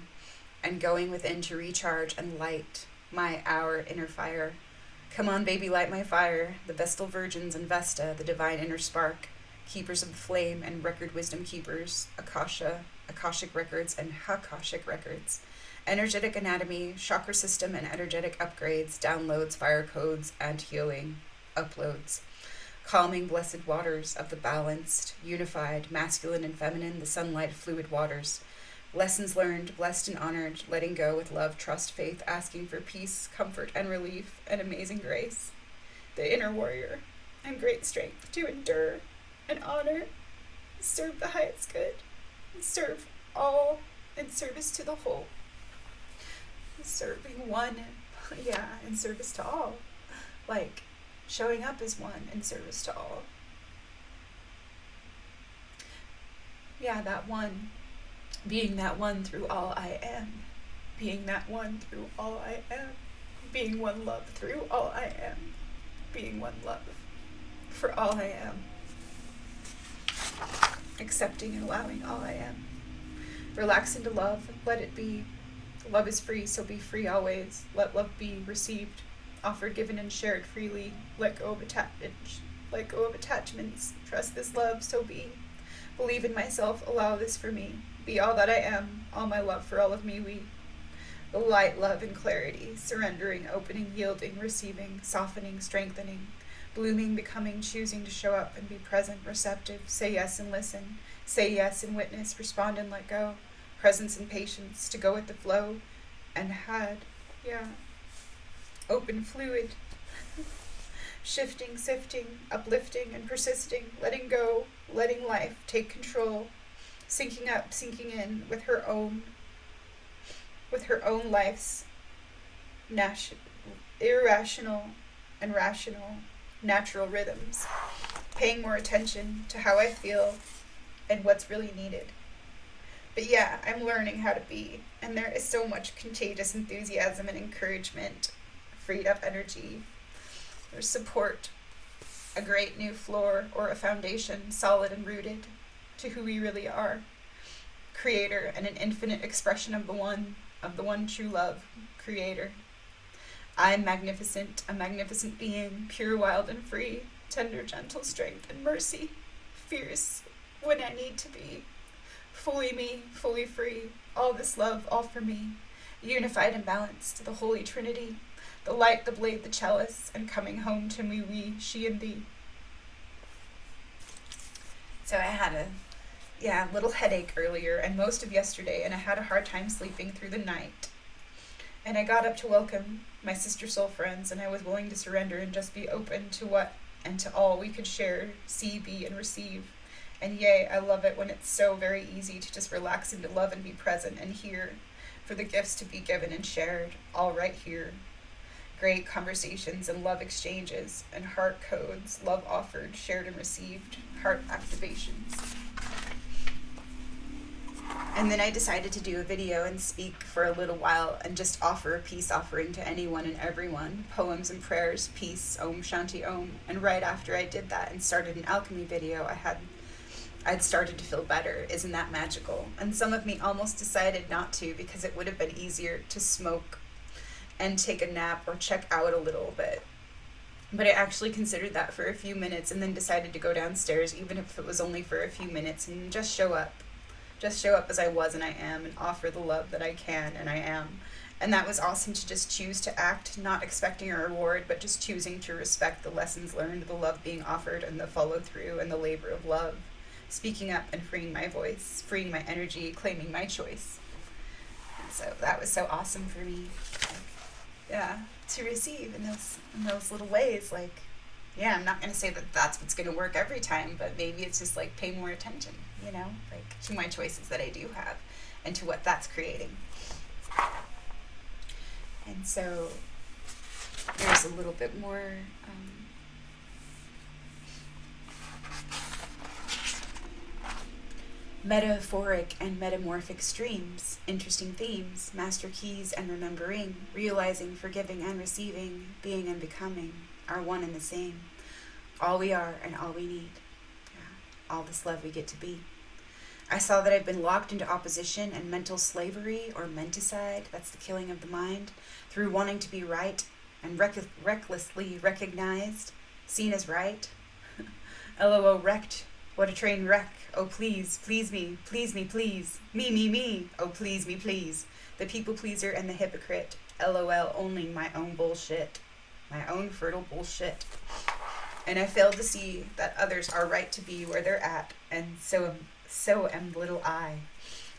and going within to recharge and light our inner fire. Come on, baby, light my fire, the Vestal Virgins and Vesta, the divine inner spark, keepers of the flame and record wisdom keepers, Akashic records and Hakashic records, energetic anatomy, chakra system and energetic upgrades, downloads, fire codes, and healing uploads. Calming blessed waters of the balanced, unified, masculine and feminine, the sunlight fluid waters. Lessons learned, blessed and honored, letting go with love, trust, faith, asking for peace, comfort, and relief, and amazing grace. The inner warrior, and great strength to endure and honor, serve the highest good, and serve all in service to the whole. Serving one, in service to all. Showing up as one in service to all. That one. Being that one through all I am. Being that one through all I am. Being one love through all I am. Being one love for all I am. Accepting and allowing all I am. Relax into love. Let it be. Love is free, so be free always. Let love be received, offered, given, and shared freely. Let go of attachments. Trust this love, so be. Believe in myself, allow this for me. Be all that I am, all my love for all of me, we. The light, love, and clarity, surrendering, opening, yielding, receiving, softening, strengthening, blooming, becoming, choosing to show up and be present, receptive, say yes and listen, Say yes and witness, respond and let go. Presence and patience to go with the flow. And had, open fluid. Shifting, sifting, uplifting and persisting, letting go, letting life take control. Syncing up, sinking in with her own life's irrational and rational natural rhythms, paying more attention to how I feel and what's really needed. But yeah, I'm learning how to be, and there is so much contagious enthusiasm and encouragement, freed up energy. There's support, a great new floor or a foundation solid and rooted to who we really are. Creator and an infinite expression of the one true love, creator. I'm magnificent, a magnificent being, pure, wild, and free, tender, gentle, strength, and mercy, fierce when I need to be, fully me, fully free, all this love, all for me, unified and balanced, the Holy Trinity, the light, the blade, the chalice, and coming home to me, we, she, and thee. So I had a little headache earlier and most of yesterday, and I had a hard time sleeping through the night. And I got up to welcome my sister soul friends, and I was willing to surrender and just be open to what and to all we could share, see, be, and receive. And yay, I love it when it's so very easy to just relax into love and be present and here for the gifts to be given and shared, all right here. Great conversations and love exchanges and heart codes, love offered, shared and received, heart activations. And then I decided to do a video and speak for a little while and just offer a peace offering to anyone and everyone, poems and prayers, peace, Om Shanti Om. And right after I did that and started an alchemy video, I'd started to feel better. Isn't that magical? And some of me almost decided not to because it would have been easier to smoke and take a nap or check out a little bit. But I actually considered that for a few minutes and then decided to go downstairs, even if it was only for a few minutes, and just show up. Just show up as I was and I am, and offer the love that I can and I am. And that was awesome, to just choose to act, not expecting a reward, but just choosing to respect the lessons learned, the love being offered, and the follow through and the labor of love. Speaking up and freeing my voice, freeing my energy, claiming my choice. And so that was so awesome for me. To receive in those little ways. I'm not going to say that that's what's going to work every time, but maybe it's just pay more attention, to my choices that I do have and to what that's creating. And so there's a little bit more metaphoric and metamorphic streams, interesting themes, master keys and remembering, realizing, forgiving and receiving, being and becoming are one and the same. All we are and all we need. All this love we get to be. I saw that I've been locked into opposition and mental slavery or menticide, that's the killing of the mind, through wanting to be right and recklessly recognized, seen as right. LOL wrecked. What a train wreck. Oh, please, please me, please me, please. Me. Oh, please me, please. The people pleaser and the hypocrite. LOL, owning my own bullshit. My own fertile bullshit. And I failed to see that others are right to be where they're at, and so am little I.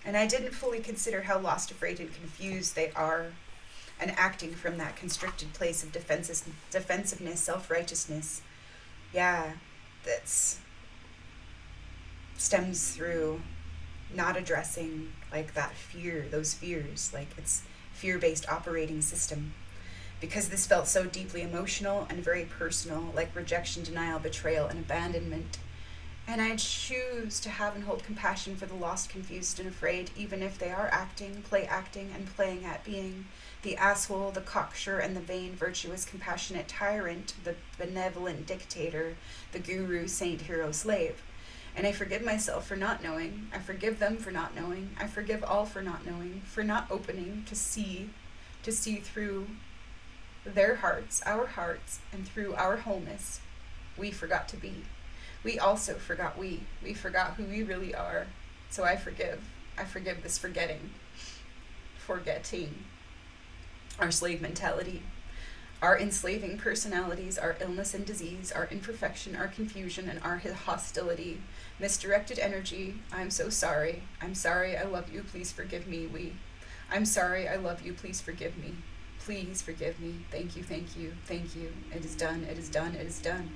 And I didn't fully consider how lost, afraid, and confused they are, and acting from that constricted place of defensiveness, self-righteousness. That's stems through not addressing that fear, those fears, it's fear-based operating system. Because this felt so deeply emotional and very personal, like rejection, denial, betrayal, and abandonment. And I choose to have and hold compassion for the lost, confused, and afraid, even if they are acting, and playing at being the asshole, the cocksure, and the vain, virtuous, compassionate tyrant, the benevolent dictator, the guru, saint, hero, slave. And I forgive myself for not knowing. I forgive them for not knowing. I forgive all for not knowing, for not opening to see through their hearts, our hearts, and through our wholeness. We forgot to be. We also forgot we forgot who we really are. So I forgive this forgetting our slave mentality. our enslaving personalities, our illness and disease, our imperfection, our confusion, and our hostility, misdirected energy. I'm so sorry. I'm sorry. I love you. Please forgive me. I'm sorry. I love you. Please forgive me. Please forgive me. Thank you. Thank you. Thank you. It is done. It is done. It is done.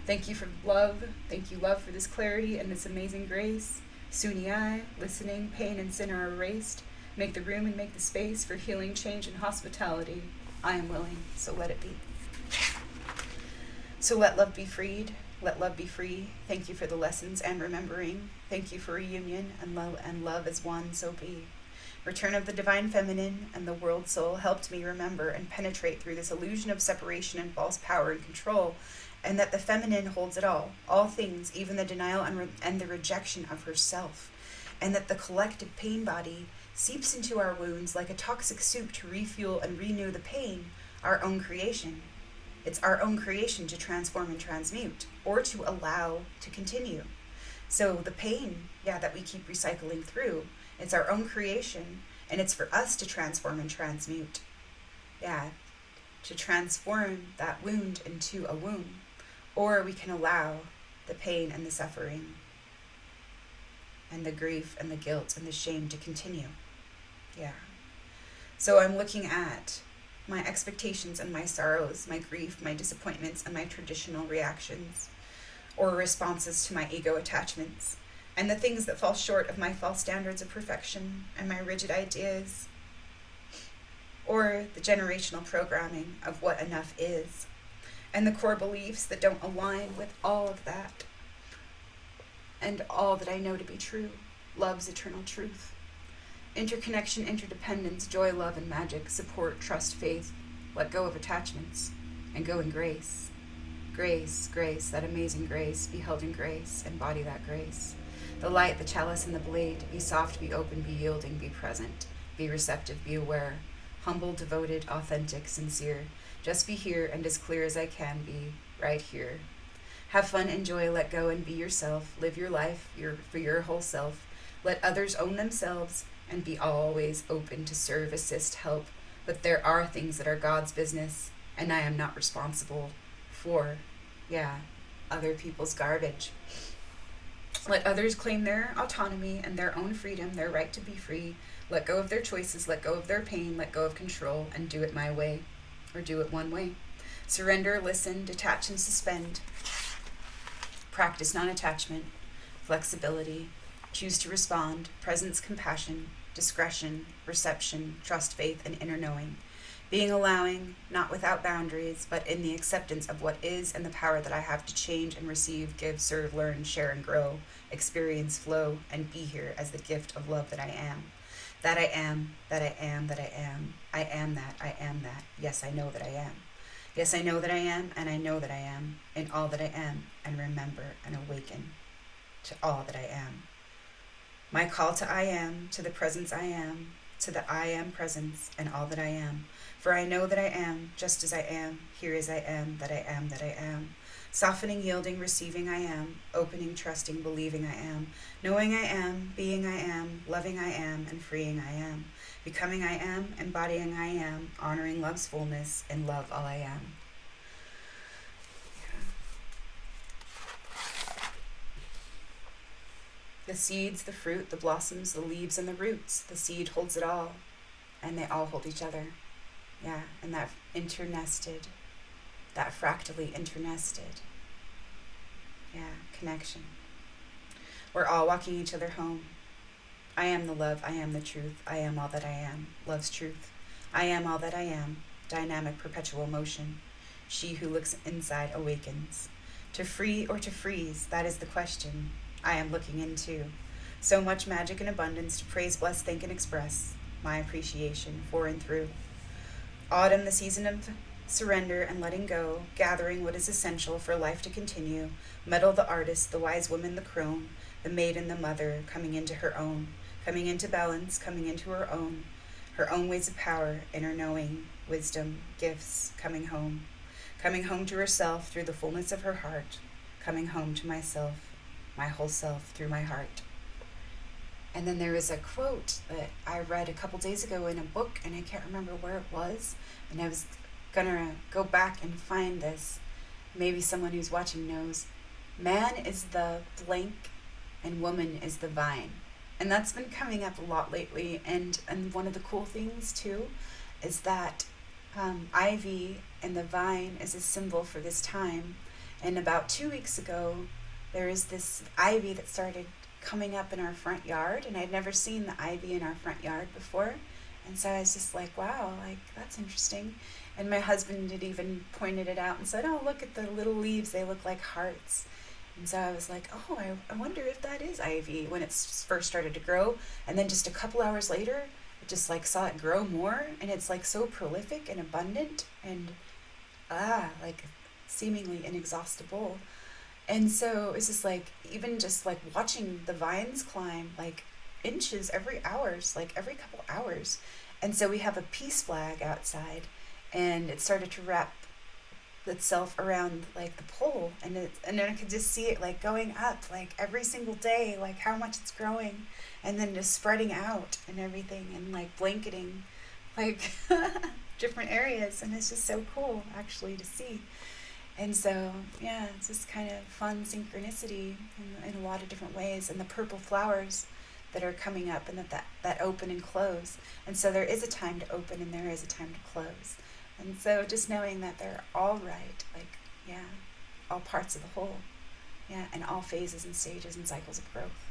Thank you for love. Thank you, love, for this clarity and this amazing grace. Suni I, listening, pain and sin are erased. Make the room and make the space for healing, change, and hospitality. I am willing, so let it be. So let love be freed. Let love be free. Thank you for the lessons and remembering. Thank you for reunion and love as one, so be. Return of the divine feminine and the world soul helped me remember and penetrate through this illusion of separation and false power and control, and that the feminine holds it all things, even the denial and the rejection of herself, and that the collective pain body seeps into our wounds like a toxic soup to refuel and renew the pain, our own creation. It's our own creation to transform and transmute, or to allow to continue. So the pain, that we keep recycling through, it's our own creation, and it's for us to transform and transmute. To transform that wound into a womb. Or we can allow the pain and the suffering and the grief and the guilt and the shame to continue. So I'm looking at my expectations and my sorrows, my grief, my disappointments, and my traditional reactions or responses to my ego attachments, and the things that fall short of my false standards of perfection and my rigid ideas, or the generational programming of what enough is, and the core beliefs that don't align with all of that, and all that I know to be true, love's eternal truth. Interconnection, interdependence, joy, love, and magic, support, trust, faith, let go of attachments, and go in grace. Grace, grace, that amazing grace, be held in grace, embody that grace. The light, the chalice, and the blade, be soft, be open, be yielding, be present, be receptive, be aware, humble, devoted, authentic, sincere, just be here and as clear as I can be, right here. Have fun, enjoy, let go, and be yourself, live your life for your whole self, let others own themselves, and be always open to serve, assist, help, but there are things that are God's business, and I am not responsible for, other people's garbage. Let others claim their autonomy and their own freedom, their right to be free, let go of their choices, let go of their pain, let go of control, and do it my way, or do it one way. Surrender, listen, detach, and suspend. Practice non-attachment, flexibility, choose to respond, presence, compassion, discretion, reception, trust, faith, and inner knowing. Being allowing, not without boundaries, but in the acceptance of what is and the power that I have to change and receive, give, serve, learn, share, and grow, experience, flow, and be here as the gift of love that I am. That I am, that I am, that I am. I am that, I am that. Yes, I know that I am. Yes, I know that I am, and I know that I am, in all that I am, and remember and awaken to all that I am. My call to I am, to the presence I am, to the I am presence, and all that I am. For I know that I am, just as I am, here as I am, that I am, that I am. Softening, yielding, receiving I am, opening, trusting, believing I am, knowing I am, being I am, loving I am, and freeing I am. Becoming I am, embodying I am, honoring love's fullness, and love all I am. The seeds, the fruit, the blossoms, the leaves, and the roots. The seed holds it all, and they all hold each other. And that internested, that fractally internested, connection. We're all walking each other home. I am the love, I am the truth, I am all that I am, love's truth. I am all that I am, dynamic perpetual motion. She who looks inside awakens. To free or to freeze, that is the question I am looking into. So much magic and abundance to praise, bless, thank, and express my appreciation for and through. Autumn, the season of surrender and letting go, gathering what is essential for life to continue. Metal, the artist, the wise woman, the crone, the maiden, the mother, coming into her own, coming into balance, coming into her own ways of power, inner knowing, wisdom, gifts, coming home to herself through the fullness of her heart, coming home to myself, my whole self through my heart. And then there is a quote that I read a couple days ago in a book, and I can't remember where it was, and gonna go back and find this. Maybe someone who's watching knows. Man is the blank and woman is the vine. And that's been coming up a lot lately. And one of the cool things, too, is that ivy and the vine is a symbol for this time. And about 2 weeks ago, there is this ivy that started coming up in our front yard. And I'd never seen the ivy in our front yard before. And so I was just like, wow, like, that's interesting. And my husband had even pointed it out and said, oh, look at the little leaves. They look like hearts. And so I was like, oh, I wonder if that is ivy when it first started to grow. And then just a couple hours later, I just like saw it grow more. And it's like so prolific and abundant and like seemingly inexhaustible. And so it's just like, even just like watching the vines climb like inches every hours, like every couple hours. And so we have a peace flag outside, and it started to wrap itself around like the pole, and then I could just see it like going up like every single day, like how much it's growing, and then just spreading out and everything, and like blanketing like different areas, and it's just so cool actually to see. And so yeah, it's just kind of fun synchronicity in a lot of different ways, and the purple flowers that are coming up, and that open and close. And so there is a time to open and there is a time to close. And so just knowing that they're all right, like, yeah, all parts of the whole, yeah, and all phases and stages and cycles of growth.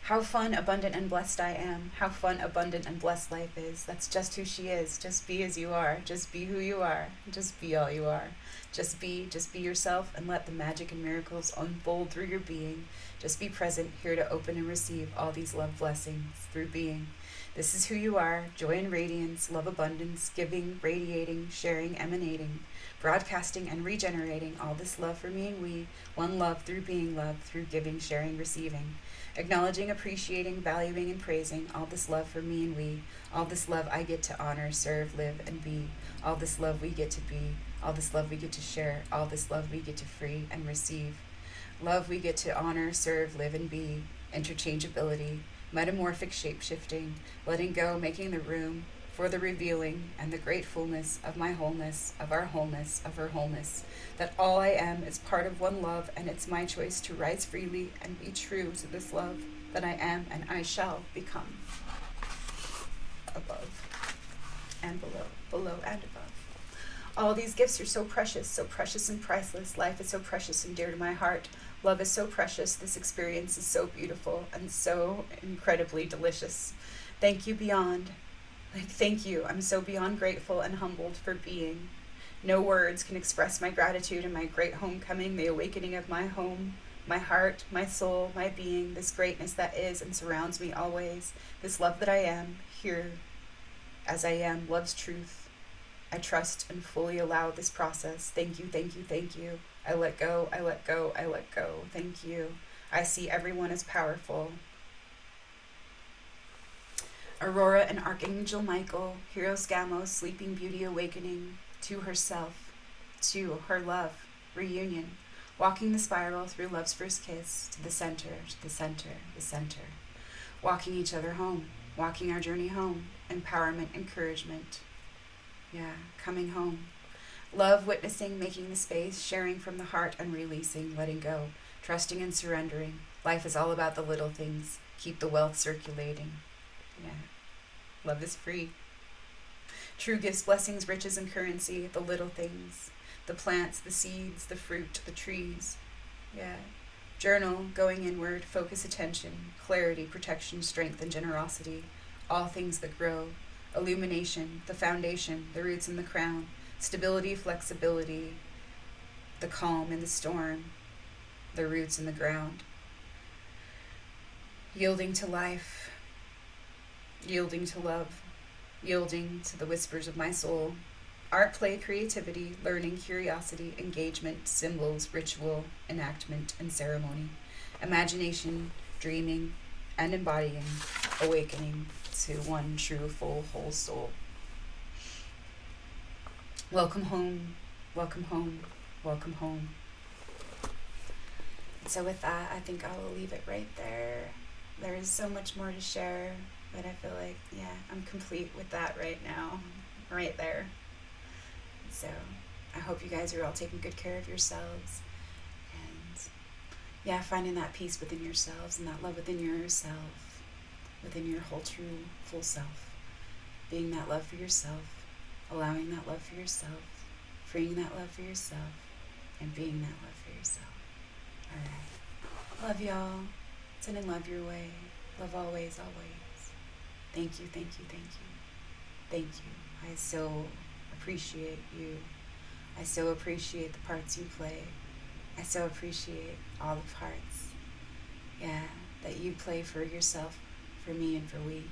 How fun, abundant, and blessed I am. How fun, abundant, and blessed life is. That's just who she is. Just be as you are. Just be who you are. Just be all you are. Just be yourself, and let the magic and miracles unfold through your being. Just be present, here to open and receive all these love blessings through being. This is who you are, joy and radiance, love abundance, giving, radiating, sharing, emanating, broadcasting and regenerating all this love for me and we, one love through being love, through giving, sharing, receiving. Acknowledging, appreciating, valuing, and praising all this love for me and we, all this love I get to honor, serve, live, and be, all this love we get to be, all this love we get to share, all this love we get to free and receive. Love we get to honor, serve, live, and be, interchangeability, metamorphic shape-shifting, letting go, making the room for the revealing and the gratefulness of my wholeness, of our wholeness, of her wholeness, that all I am is part of one love, and it's my choice to rise freely and be true to this love that I am and I shall become. Above and below, below and above. All these gifts are so precious and priceless. Life is so precious and dear to my heart. Love is so precious. This experience is so beautiful and so incredibly delicious. Thank you beyond. Thank you. I'm so beyond grateful and humbled for being. No words can express my gratitude and my great homecoming, the awakening of my home, my heart, my soul, my being, this greatness that is and surrounds me always, this love that I am, here as I am, love's truth. I trust and fully allow this process. Thank you, thank you, thank you. I let go, I let go, I let go. Thank you. I see everyone as powerful. Aurora and Archangel Michael, Hieros Gamos, Sleeping Beauty awakening to herself, to her love, reunion, walking the spiral through love's first kiss, to the center, to the center, the center, walking each other home, walking our journey home, empowerment, encouragement, yeah, coming home. Love, witnessing, making the space, sharing from the heart and releasing, letting go, trusting and surrendering. Life is all about the little things. Keep the wealth circulating. Yeah. Love is free. True gifts, blessings, riches, and currency, the little things. The plants, the seeds, the fruit, the trees. Yeah. Journal, going inward, focus attention, clarity, protection, strength, and generosity. All things that grow. Illumination, the foundation, the roots and the crown. Stability, flexibility, the calm in the storm, the roots in the ground. Yielding to life, yielding to love, yielding to the whispers of my soul. Art, play, creativity, learning, curiosity, engagement, symbols, ritual, enactment, and ceremony. Imagination, dreaming, and embodying, awakening to one true, full, whole soul. Welcome home, welcome home, welcome home. So with that, I think I will leave it right there. There is so much more to share, but I feel like, yeah, I'm complete with that right now, right there. So I hope you guys are all taking good care of yourselves. And yeah, finding that peace within yourselves and that love within yourself, within your whole true full self. Being that love for yourself, allowing that love for yourself, freeing that love for yourself, and being that love for yourself. Alright. Love y'all. Send and love your way. Love always, always. Thank you, thank you, thank you. Thank you. I so appreciate you. I so appreciate the parts you play. I so appreciate all the parts, that you play for yourself, for me, and for we.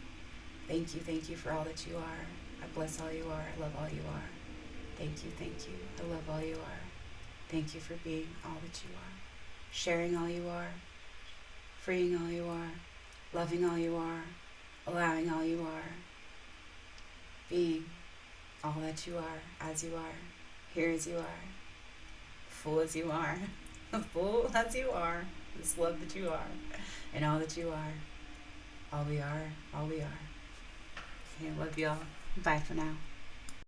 Thank you for all that you are. I bless all you are. I love all you are. Thank you. I love all you are. Thank you for being all that you are. Sharing all you are. Freeing all you are. Loving all you are. Allowing all you are. Being all that you are, as you are, here as you are, full as you are, full as you are, this love that you are, and all that you are, all we are, all we are. Okay, I love y'all. Bye for now.